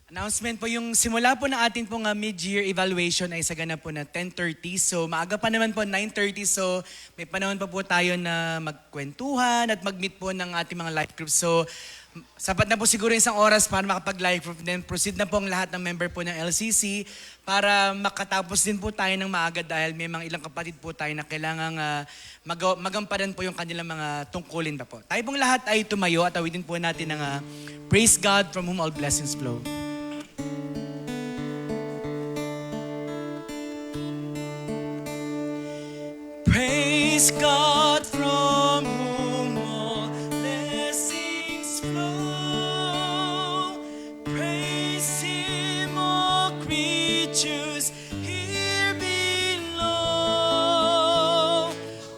Announcement po, yung simula po na atin pong mid-year evaluation ay sagana po na 10:30. So maaga pa naman po, 9:30. So may panahon pa po tayo na magkwentuhan at mag-meet po ng ating mga life groups. So sapat na po siguro isang oras para makapag-live group. Then proceed na po ang lahat ng member po ng LCC para makatapos din po tayo ng maaga dahil may mga ilang kapatid po tayo na kailangang magampanan po yung kanilang mga tungkulin pa po. Tayo pong lahat ay tumayo at awitin po natin ng Praise God from whom all blessings flow. Praise God from whom all blessings flow. Praise Him, all creatures here below.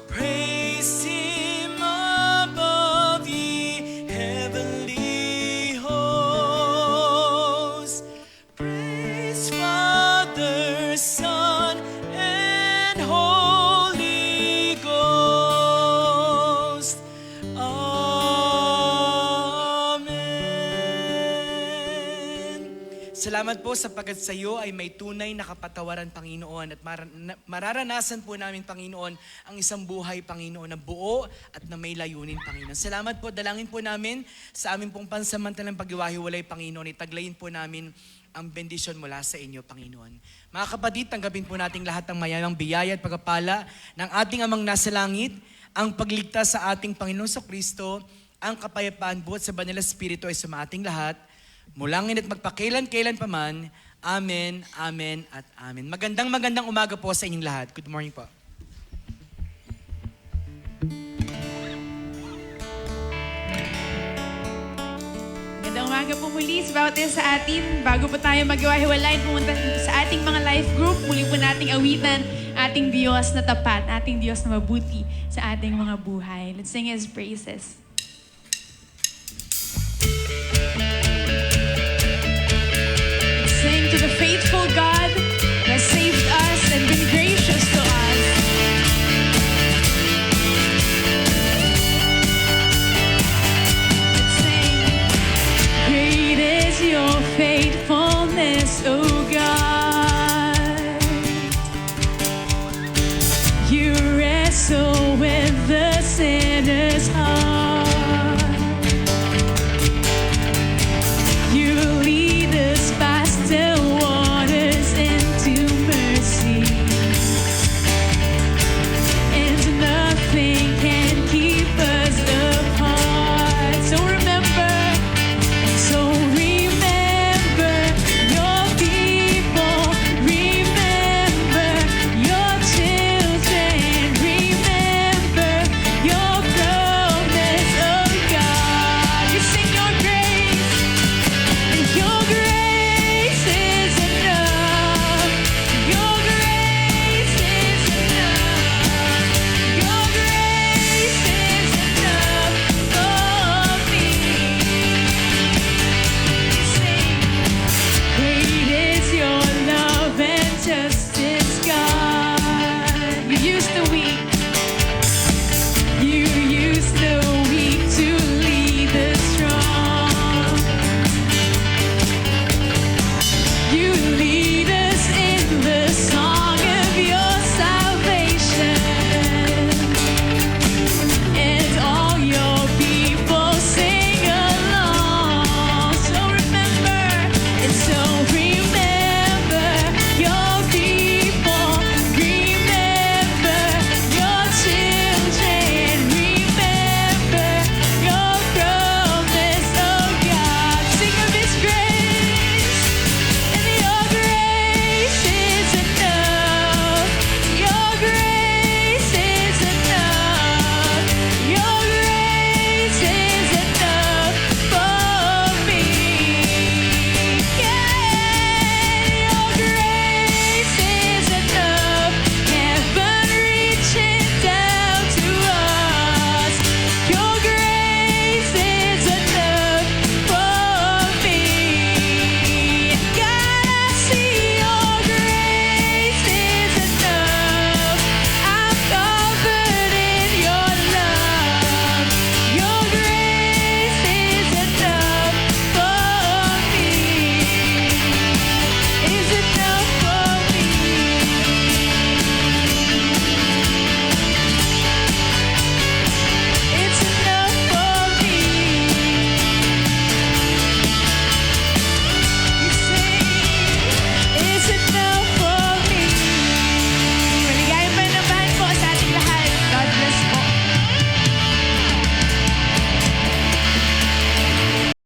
Praise Him above, ye heavenly hosts. Praise Father, Son, and Holy Ghost. Amen. Salamat po sapagkat sa iyo ay may tunay na kapatawaran, Panginoon, at mararanasan po namin, Panginoon, ang isang buhay, Panginoon, na buo at na may layunin, Panginoon. Salamat po, dalangin po namin sa aming pong pansamantalang paghiwahiwalay, Panginoon, itaglayin po namin ang bendisyon mula sa inyo, Panginoon. Mga kapatid, tanggapin po nating lahat ng mayamang biyaya at pagpapala ng ating Amang nasa langit, ang pagligtas sa ating Panginoon sa Kristo, ang kapayapaan buot sa Banal na Espiritu ay sumating lahat, mulangin at magpakailan-kailan pa man. Amen, amen, at amen. Magandang umaga po sa inyong lahat. Good morning po. Magandang umaga po muli sa bawat isa sa atin. Bago po tayo maghiwa-hiwalay, pumunta sa ating mga life group, muli po nating awitan ating Diyos na tapat, ating Diyos na mabuti sa ating mga buhay. Let's sing His praises. Let's sing to the faithful God who has saved us and been gracious to us. Let's sing. Great is your faithfulness, O God. You wrestle with the sinner's heart.